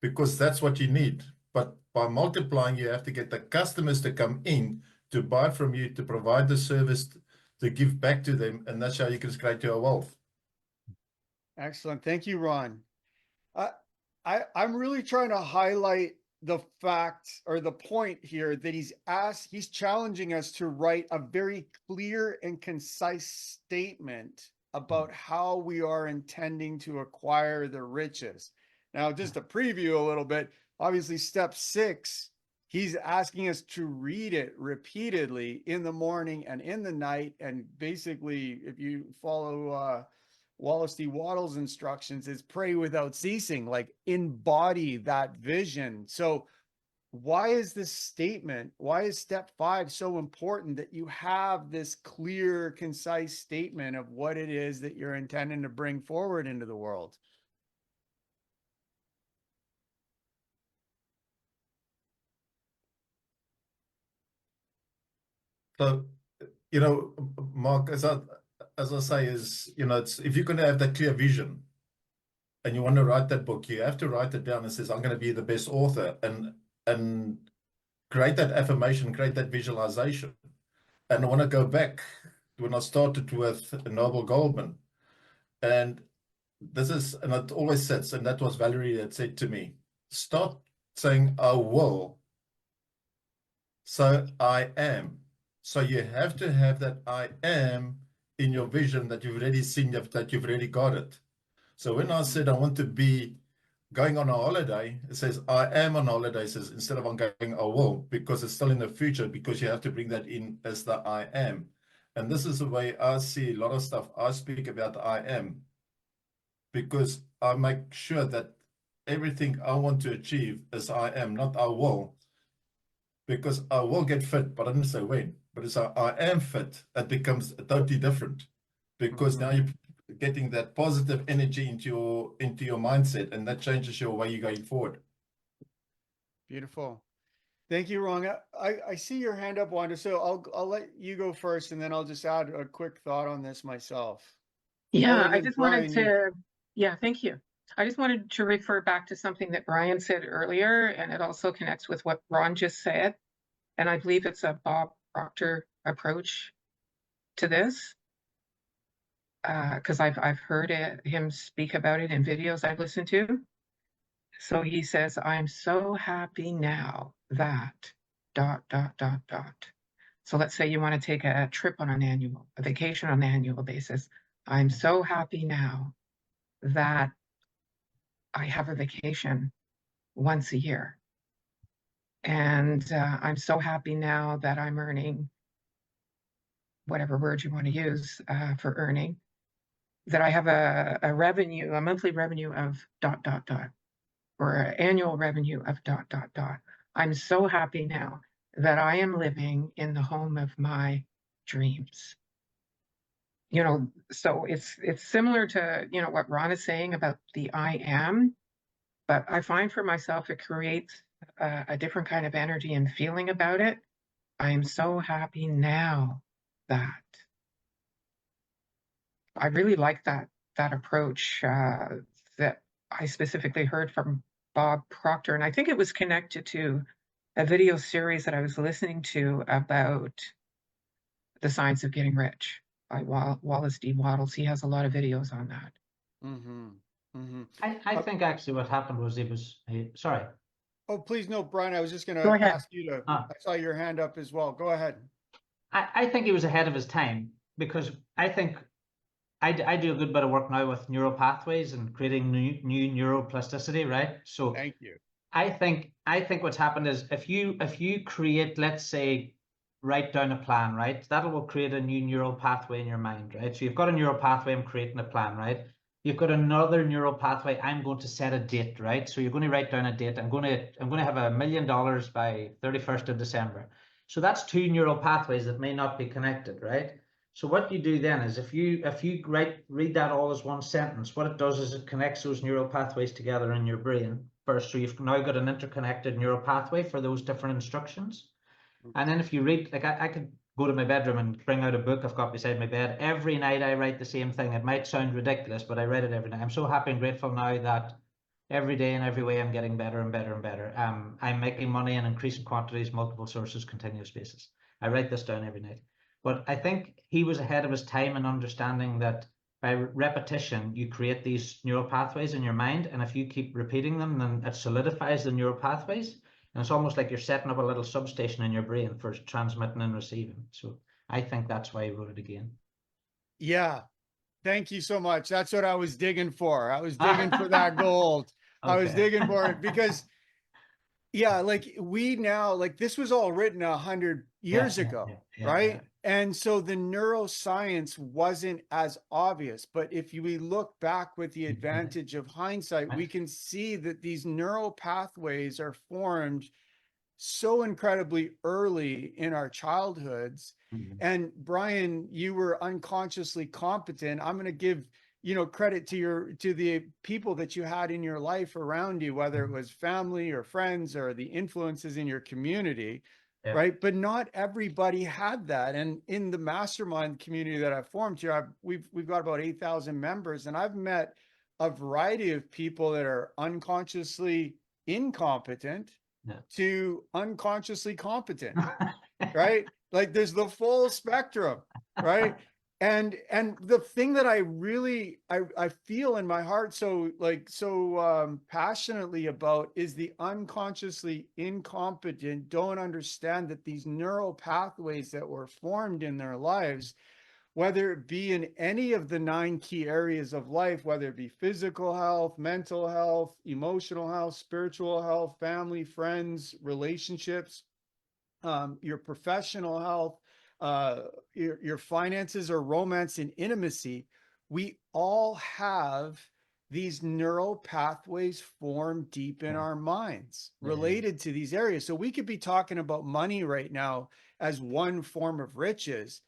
S6: because that's what you need. But by multiplying, you have to get the customers to come in to buy from you, to provide the service, to give back to them, and that's how you can create your wealth.
S1: Excellent. Thank you, Ron. I'm really trying to highlight the fact, or the point here, that he's challenging us to write a very clear and concise statement about how we are intending to acquire the riches. Now, just to preview a little bit, obviously step 6, he's asking us to read it repeatedly in the morning and in the night. And basically, if you follow Wallace D. Wattles' instructions is pray without ceasing, like embody that vision. So why is this statement, why is step 5 so important that you have this clear, concise statement of what it is that you're intending to bring forward into the world?
S6: So, Mark, as I say, is, it's, if you're going to have that clear vision and you want to write that book, you have to write it down and says, I'm going to be the best author, and create that affirmation, create that visualization. And I want to go back to when I started with Noble Goldman, and this is, and it always sits, and that was Valerie that said to me, start saying, I will. So I am. So you have to have that I am in your vision that you've already seen, that you've already got it. So when I said I want to be going on a holiday, it says I am on holiday, it says, instead of I'm going, I will, because it's still in the future, because you have to bring that in as the I am. And this is the way I see a lot of stuff. I speak about the I am, because I make sure that everything I want to achieve is I am, not I will. Because I will get fit, but I didn't say when. But it's I am fit. It becomes totally different, because now you're getting that positive energy into your mindset, and that changes your way you're going forward.
S1: Beautiful. Thank you, Ron. I see your hand up, Wanda. So I'll let you go first, and then I'll just add a quick thought on this myself.
S5: Yeah, I
S1: then,
S5: just
S1: Brian,
S5: wanted to, yeah, thank you. I just wanted to refer back to something that Brian said earlier, and it also connects with what Ron just said. And I believe it's a Bob Proctor approach to this, because I've heard him speak about it in videos I've listened to. So he says, I'm so happy now that ... So let's say you want to take a trip on a vacation on an annual basis. I'm so happy now that I have a vacation once a year. And I'm so happy now that I'm earning, whatever word you want to use for earning, that I have a revenue, a monthly revenue of ... or an annual revenue of ... I'm so happy now that I am living in the home of my dreams. So it's similar to, what Ron is saying about the I am, but I find for myself, it creates a different kind of energy and feeling about it. I am so happy now that. I really like that approach that I specifically heard from Bob Proctor, and I think it was connected to a video series that I was listening to about the science of getting rich by Wallace D. Wattles. He has a lot of videos on that.
S2: I think actually what happened was sorry.
S1: Oh, please, no, Brian, I was just going
S5: Go
S1: to
S5: ahead.
S1: ask you to, I saw your hand up as well. Go ahead.
S2: I think he was ahead of his time, because I think I do a good bit of work now with neural pathways and creating new neuroplasticity, right? So
S1: Thank you.
S2: I think what's happened is if you create, let's say, write down a plan, right? That will create a new neural pathway in your mind, right? So you've got a neural pathway, I'm creating a plan, right? You've got another neural pathway, I'm going to set a date, right? So you're going to write down a date. I'm going to have $1 million by 31st of December. So that's 2 neural pathways that may not be connected, right? So what you do then is if you read that all as one sentence, what it does is it connects those neural pathways together in your brain first. So you've now got an interconnected neural pathway for those different instructions. And then if you read, like I could go to my bedroom and bring out a book I've got beside my bed. Every night I write the same thing. It might sound ridiculous, but I write it every night. I'm so happy and grateful now that every day in every way I'm getting better and better and better. I'm making money in increasing quantities, multiple sources, continuous basis. I write this down every night. But I think he was ahead of his time in understanding that by repetition, you create these neural pathways in your mind. And if you keep repeating them, then it solidifies the neural pathways. And it's almost like you're setting up a little substation in your brain for transmitting and receiving. So I think that's why he wrote it again.
S1: Yeah. Thank you so much. That's what I was digging for. I was digging for that gold. I was digging for it because, Yeah, like we now, like this was all written 100 years ago, right? And so the neuroscience wasn't as obvious, but if we look back with the advantage of hindsight, we can see that these neural pathways are formed so incredibly early in our childhoods. And Brian, you were unconsciously competent. I'm going to give, you know, credit to the people that you had in your life around you, whether it was family or friends or the influences in your community, right? But not everybody had that. And in the mastermind community that I've formed here, we've got about 8,000 members, and I've met a variety of people that are unconsciously incompetent to unconsciously competent, right? Like there's the full spectrum, right? And the thing that I really I feel in my heart so passionately about is the unconsciously incompetent don't understand that these neural pathways that were formed in their lives, whether it be in any of the 9 key areas of life, whether it be physical health, mental health, emotional health, spiritual health, family, friends, relationships, your professional health, your finances or romance and intimacy, we all have these neural pathways formed deep in our minds related to these areas. So we could be talking about money right now as one form of riches,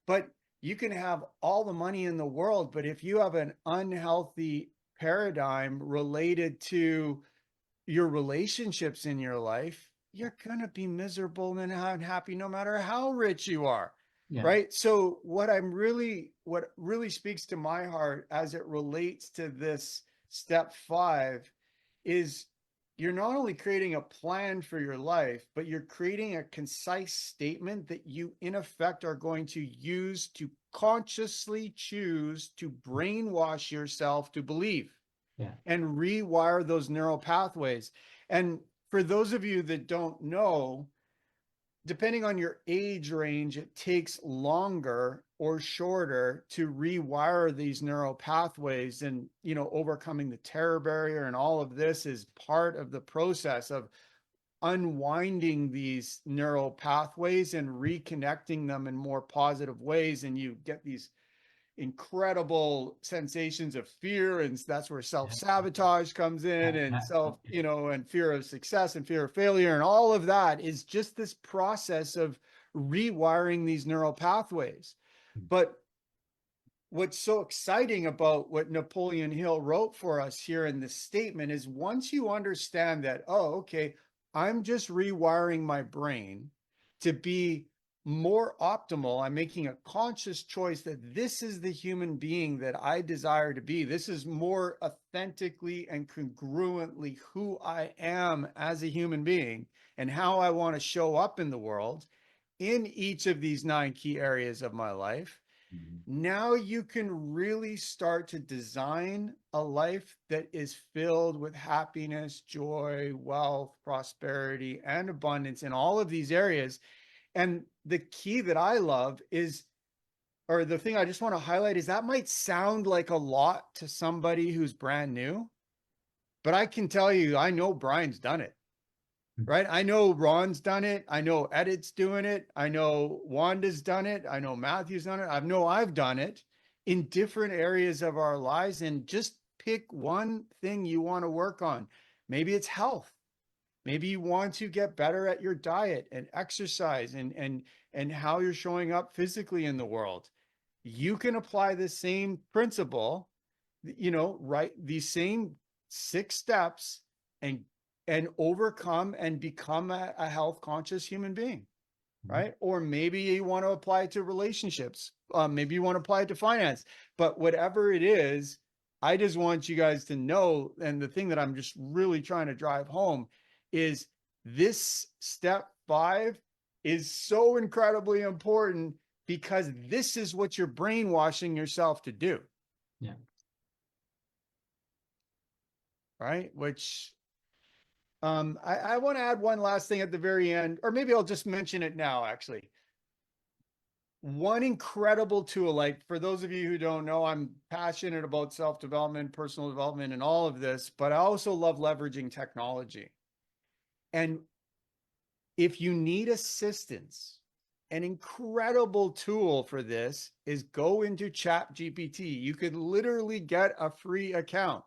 S1: but you can have all the money in the world, but if you have an unhealthy paradigm related to your relationships in your life, you're going to be miserable and unhappy no matter how rich you are. Right. So what really speaks to my heart as it relates to this step 5 is you're not only creating a plan for your life, but you're creating a concise statement that you in effect are going to use to consciously choose to brainwash yourself to believe and rewire those neural pathways. And for those of you that don't know, depending on your age range, it takes longer or shorter to rewire these neural pathways. And, you know, overcoming the terror barrier and all of this is part of the process of unwinding these neural pathways and reconnecting them in more positive ways. And you get these incredible sensations of fear, and that's where self-sabotage comes in, and and fear of success and fear of failure, and all of that is just this process of rewiring these neural pathways. But what's so exciting about what Napoleon Hill wrote for us here in this statement is once you understand that, oh, okay, I'm just rewiring my brain to be more optimal. I'm making a conscious choice that this is the human being that I desire to be. This is more authentically and congruently who I am as a human being and how I want to show up in the world in each of these 9 key areas of my life. Now you can really start to design a life that is filled with happiness, joy, wealth, prosperity, and abundance in all of these areas. And the key that I love is, or the thing I just want to highlight is that might sound like a lot to somebody who's brand new, but I can tell you, I know Brian's done it, right? I know Ron's done it. I know Edit's doing it. I know Wanda's done it. I know Matthew's done it. I know I've done it in different areas of our lives. And just pick one thing you want to work on. Maybe it's health. Maybe you want to get better at your diet and exercise and how you're showing up physically in the world. You can apply the same principle, right? These same 6 steps and overcome and become a health conscious human being, right? Or maybe you want to apply it to relationships. Maybe you want to apply it to finance, but whatever it is, I just want you guys to know. And the thing that I'm just really trying to drive home is this step 5 is so incredibly important because this is what you're brainwashing yourself to do. Right. Which I want to add one last thing at the very end, or maybe I'll just mention it now, actually. One incredible tool, like for those of you who don't know, I'm passionate about self-development, personal development, and all of this, but I also love leveraging technology. And if you need assistance, an incredible tool for this is go into ChatGPT. You could literally get a free account.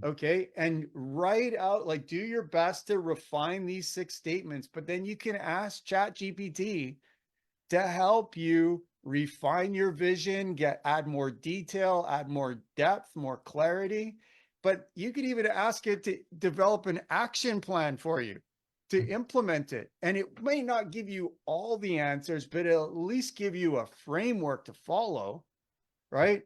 S1: Okay. And write out, like, do your best to refine these 6 statements, but then you can ask ChatGPT to help you refine your vision, add more detail, add more depth, more clarity. But you could even ask it to develop an action plan for you to implement it. And it may not give you all the answers, but it'll at least give you a framework to follow, right?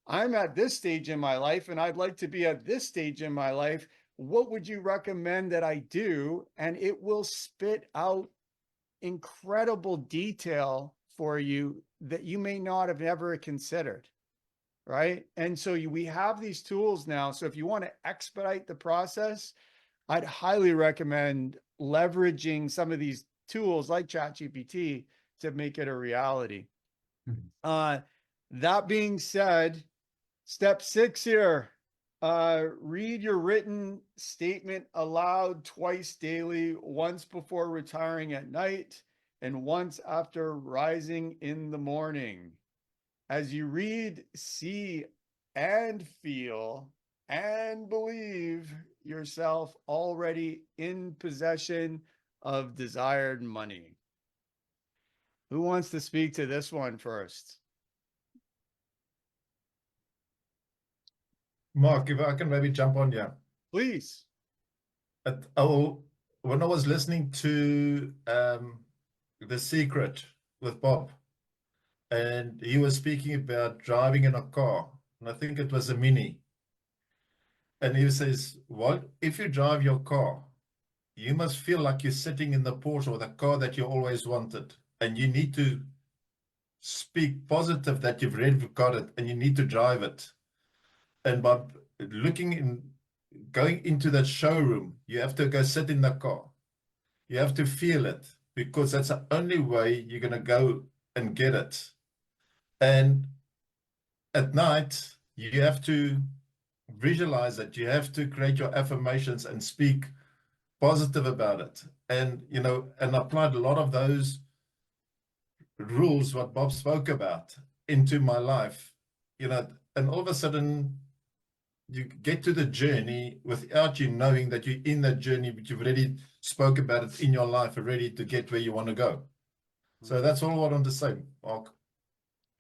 S1: I'm at this stage in my life and I'd like to be at this stage in my life. What would you recommend that I do? And it will spit out incredible detail for you that you may not have ever considered, right? And so we have these tools now. So if you want to expedite the process, I'd highly recommend leveraging some of these tools like ChatGPT to make it a reality. That being said, step 6 here, read your written statement aloud twice daily, once before retiring at night and once after rising in the morning. As you read, see, and feel and believe yourself already in possession of desired money. Who wants to speak to this one first?
S6: Mark, if I can maybe jump on here.
S1: Please.
S6: When I was listening to The Secret with Bob, and he was speaking about driving in a car, and I think it was a Mini. And he says, what if you drive your car? You must feel like you're sitting in the Porsche or the car that you always wanted. And you need to speak positive that you've already got it and you need to drive it. And by going into that showroom, you have to go sit in the car. You have to feel it, because that's the only way you're going to go and get it. And at night, you have to visualize it. You have to create your affirmations and speak positive about it. And, and applied a lot of those rules, what Bob spoke about, into my life, and all of a sudden you get to the journey without you knowing that you're in that journey, but you've already spoke about it in your life already to get where you want to go. So that's all I want to say, Mark.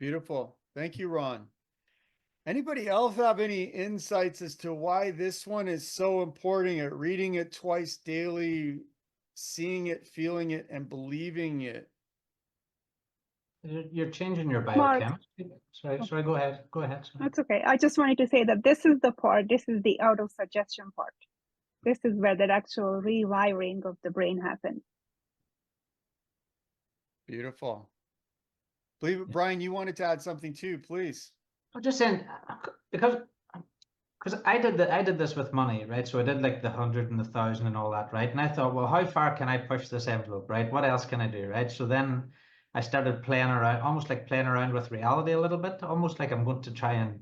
S1: Beautiful. Thank you, Ron. Anybody else have any insights as to why this one is so important at reading it twice daily, seeing it, feeling it, and believing it?
S2: You're changing your
S3: Mark.
S2: biochemistry. Sorry, go ahead. Sorry.
S3: That's okay. I just wanted to say that this is the out of suggestion part. This is where that actual rewiring of the brain happens.
S1: Beautiful. Believe it, Brian, you wanted to add something too, please.
S2: I'm just saying, because I did this with money, right? So I did like the 100 and the 1,000 and all that, right? And I thought, well, how far can I push this envelope, right? What else can I do, right? So then I started playing around, almost like playing around with reality a little bit, almost like I'm going to try and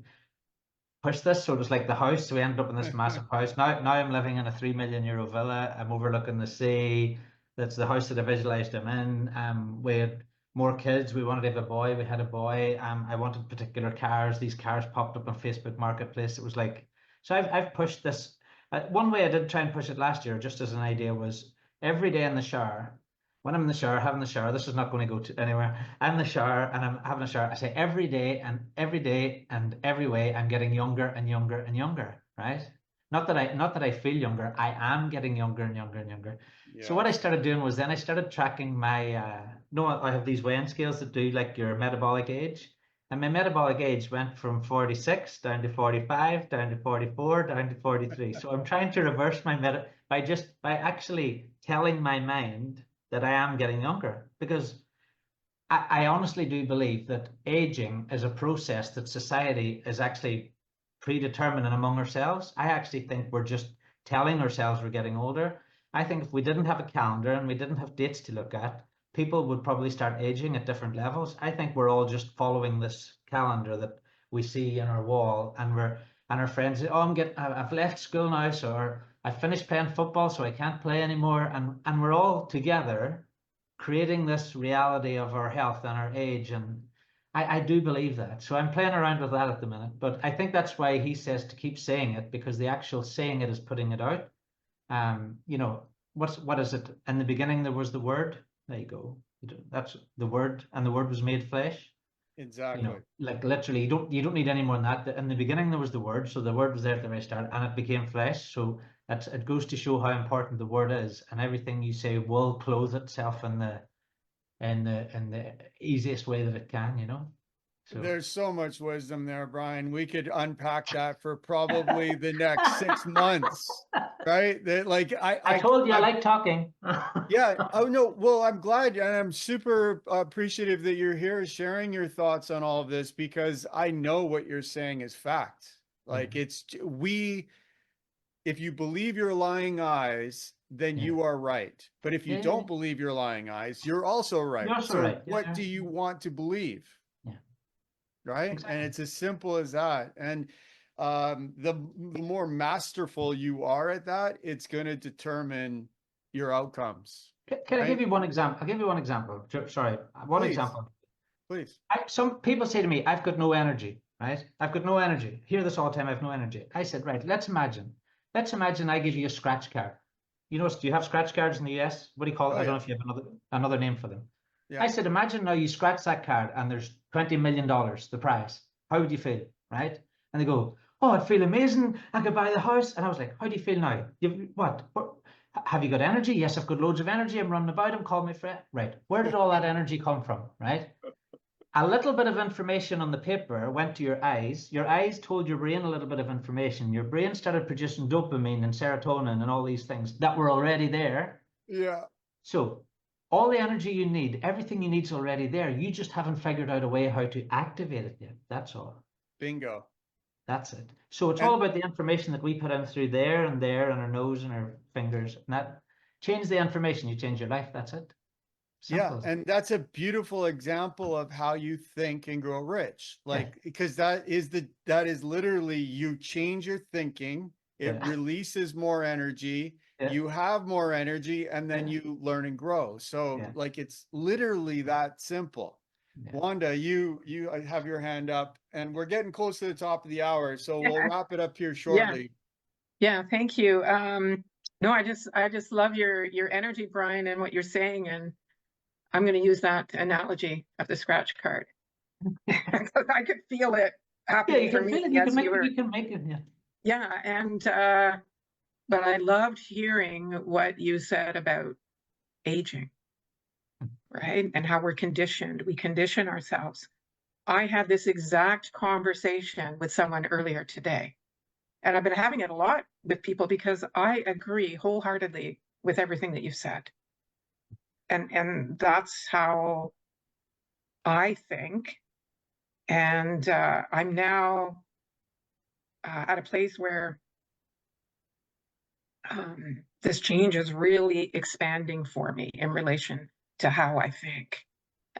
S2: push this. So it was like the house. So we ended up in this massive house. Now I'm living in a €3 million villa. I'm overlooking the sea. That's the house that I visualized I'm in. We had more kids. We wanted to have a boy. We had a boy. I wanted particular cars. These cars popped up on Facebook Marketplace. It was like, so I've pushed this. One way I did try and push it last year, just as an idea, was every day in the shower, when I'm in the shower, having the shower, this is not going to go to anywhere. I'm in the shower and I'm having a shower. I say every day and every way I'm getting younger and younger and younger, right? Not that I feel younger. I am getting younger and younger and younger. Yeah. So what I started doing was then I started tracking my, I have these weighing scales that do like your metabolic age. And my metabolic age went from 46 down to 45, down to 44, down to 43. So I'm trying to reverse my by actually telling my mind that I am getting younger, because I honestly do believe that aging is a process that society is actually predetermining among ourselves. I actually think we're just telling ourselves we're getting older. I think if we didn't have a calendar and we didn't have dates to look at, people would probably start aging at different levels. I think we're all just following this calendar that we see in our wall, and our friends say, oh, I've left school now, so I finished playing football, so I can't play anymore. And we're all together creating this reality of our health and our age. And I do believe that. So I'm playing around with that at the minute. But I think that's why he says to keep saying it, because the actual saying it is putting it out. You know, what is it? In the beginning, there was the word. There you go. That's the word, and the word was made flesh.
S1: Exactly.
S2: You know, like literally, you don't need any more than that. In the beginning, there was the word, so the word was there at the very start, and it became flesh. So it goes to show how important the word is, and everything you say will clothe itself in the easiest way that it can. You know. So
S1: There's so much wisdom there, Brian. We could unpack that for probably the next 6 months, right? That like
S2: I told you I like talking.
S1: yeah. Oh no. Well, I'm glad, and I'm super appreciative that you're here sharing your thoughts on all of this, because I know what you're saying is fact. Like if you believe your lying eyes, then
S2: Yeah.
S1: you are right. But if you
S2: Yeah.
S1: don't believe your lying eyes, you're also right.
S2: You're also
S1: So
S2: right. Yeah,
S1: what
S2: yeah.
S1: do you want to believe?
S2: Yeah.
S1: Right.
S2: Exactly.
S1: And it's as simple as that. And the more masterful you are at that, it's going to determine your outcomes.
S2: Can I give
S1: Right?
S2: you one example? I'll give you one example. Sorry, one
S1: Please.
S2: example.
S1: Please.
S2: Some people say to me, I've got no energy, right? I've got no energy. Hear this all the time, I have no energy. I said, right, let's imagine I give you a scratch card. You know, do you have scratch cards in the US? What do you call it?
S1: Oh,
S2: I don't
S1: yeah.
S2: know if you have another name for them.
S1: Yeah.
S2: I said, imagine now you scratch that card and there's $20 million, the prize. How would you feel, right? And they go, oh, I'd feel amazing. I could buy the house. And I was like, how do you feel now? What? Have you got energy? Yes, I've got loads of energy. I'm running about. I'm calling my friend. Right. Where did all that energy come from, right? A little bit of information on the paper went to your eyes. Your eyes told your brain a little bit of information. Your brain started producing dopamine and serotonin and all these things that were already there.
S1: Yeah.
S2: So all the energy you need, everything you need is already there. You just haven't figured out a way how to activate it yet. That's all.
S1: Bingo.
S2: That's it. So it's
S1: And
S2: all about the information that we put in through there and our nose and our fingers. And that change the information, you change your life. That's it. Simple
S1: yeah,
S2: as that.
S1: and that's a beautiful example of how you think and grow rich. Like, because that is literally, you change your thinking, it
S2: Yeah.
S1: releases more energy,
S2: Yeah.
S1: you have more energy, and then
S2: Yeah.
S1: you learn and grow. So
S2: Yeah.
S1: like, it's literally that simple.
S2: Yeah.
S1: Wanda, you have your hand up, and we're getting close to the top of the hour, so we'll wrap it up here shortly.
S5: Yeah, thank you. No, I just love your energy, Brian, and what you're saying, and I'm going to use that analogy of the scratch card because I could feel it happening
S2: you
S5: for
S2: can
S5: me
S2: feel it. You
S5: as
S2: can make
S5: you
S2: it.
S5: were.
S2: You can make it. Yeah.
S5: Yeah, and but I loved hearing what you said about aging, right? And how we're conditioned. We condition ourselves. I had this exact conversation with someone earlier today, and I've been having it a lot with people because I agree wholeheartedly with everything that you've said. And that's how I think. And I'm now at a place where this change is really expanding for me in relation to how I think.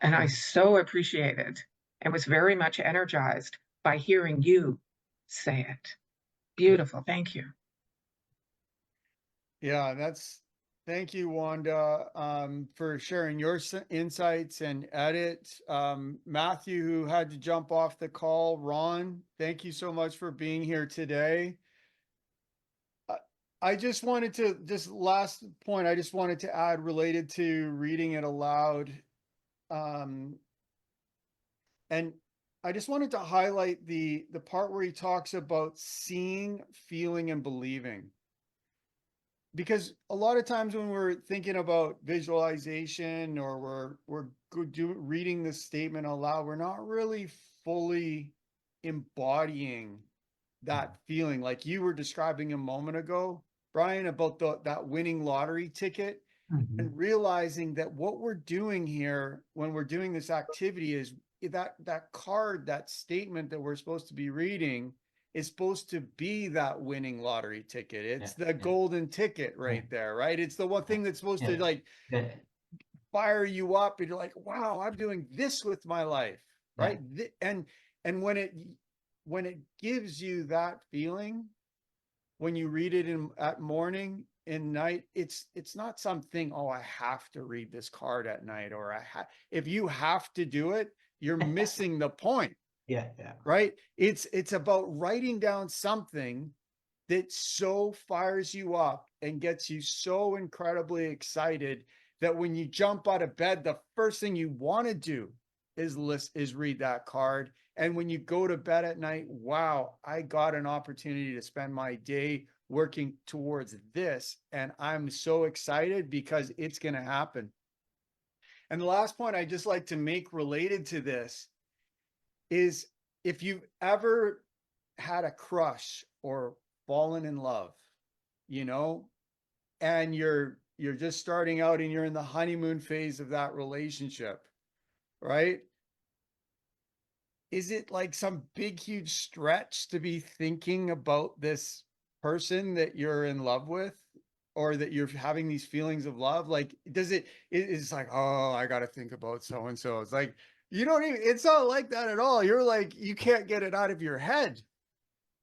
S5: And I so appreciated and was very much energized by hearing you say it. Beautiful. Thank you.
S1: Yeah, thank you, Wanda, for sharing your insights and edit. Matthew, who had to jump off the call, Ron, thank you so much for being here today. I just wanted to, last point, I just wanted to add related to reading it aloud. And I just wanted to highlight the part where he talks about seeing, feeling, and believing. Because a lot of times when we're thinking about visualization, or we're reading this statement aloud, we're not really fully embodying that feeling, like you were describing a moment ago, Brian, about that winning lottery ticket, and realizing that what we're doing here when we're doing this activity is that card, that statement that we're supposed to be reading, is supposed to be that winning lottery ticket. It's the golden ticket right there, right? It's the one thing that's supposed to like fire you up, and you're like, wow, I'm doing this with my life, right? And when it gives you that feeling, when you read it at morning and night, it's not something, oh, I have to read this card at night, or if you have to do it, you're missing the point.
S2: Yeah, yeah.
S1: Right? It's about writing down something that so fires you up and gets you so incredibly excited that when you jump out of bed, the first thing you want to do is read that card. And when you go to bed at night, wow, I got an opportunity to spend my day working towards this. And I'm so excited because it's going to happen. And the last point I just like to make related to this is, if you've ever had a crush or fallen in love, you know, and you're just starting out and you're in the honeymoon phase of that relationship, right? Is it like some big, huge stretch to be thinking about this person that you're in love with, or that you're having these feelings of love? Like, it's like, oh, I got to think about so-and-so. It's like, you don't even, it's not like that at all. You're like, you can't get it out of your head.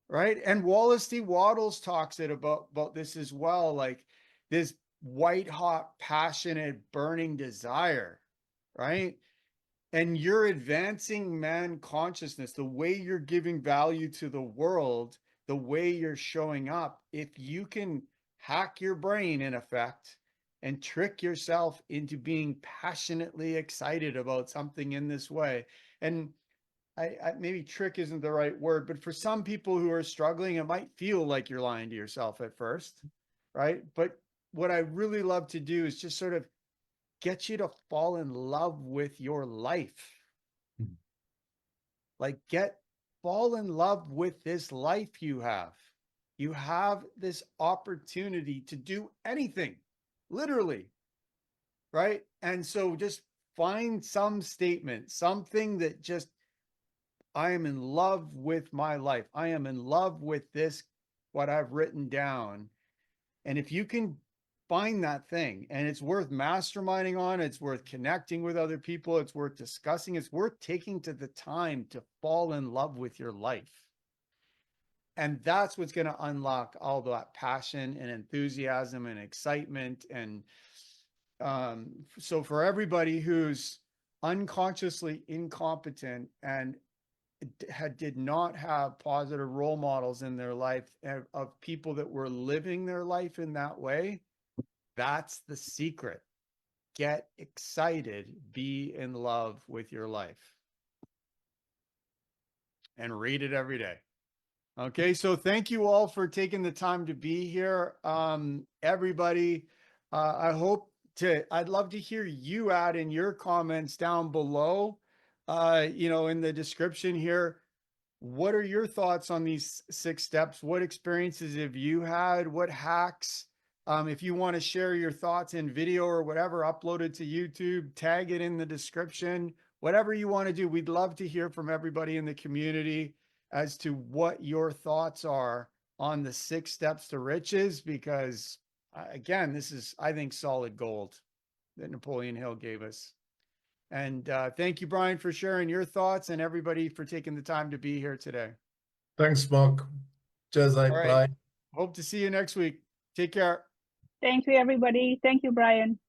S1: Right. And Wallace D. Wattles talks about this as well. Like this white hot, passionate, burning desire. Right. And you're advancing man consciousness, the way you're giving value to the world, the way you're showing up. If you can hack your brain, in effect, and trick yourself into being passionately excited about something in this way. And I maybe trick isn't the right word, but for some people who are struggling, it might feel like you're lying to yourself at first, right? But what I really love to do is just sort of get you to fall in love with your life. Like fall in love with this life you have. You have this opportunity to do anything, literally, right? And so just find some statement, something that just, I am in love with my life. I am in love with this, what I've written down. And if you can find that thing, and it's worth masterminding on, it's worth connecting with other people, it's worth discussing, it's worth taking to the time to fall in love with your life. And that's what's going to unlock all that passion and enthusiasm and excitement. And so for everybody who's unconsciously incompetent and did not have positive role models in their life of people that were living their life in that way, that's the secret. Get excited, be in love with your life, and read it every day. Okay, so thank you all for taking the time to be here. Everybody, I'd love to hear you add in your comments down below, in the description here. What are your thoughts on these 6 steps? What experiences have you had? What hacks? If you want to share your thoughts in video or whatever, upload it to YouTube, tag it in the description, whatever you want to do. We'd love to hear from everybody in the community as to what your thoughts are on the 6 steps to riches, because again, this is, I think, solid gold that Napoleon Hill gave us. And thank you, Brian, for sharing your thoughts, and everybody for taking the time to be here today.
S6: Thanks, Mark. Cheers,
S1: All right.
S6: bye.
S1: Hope to see you next week. Take care.
S3: Thank you, everybody. Thank you, Brian.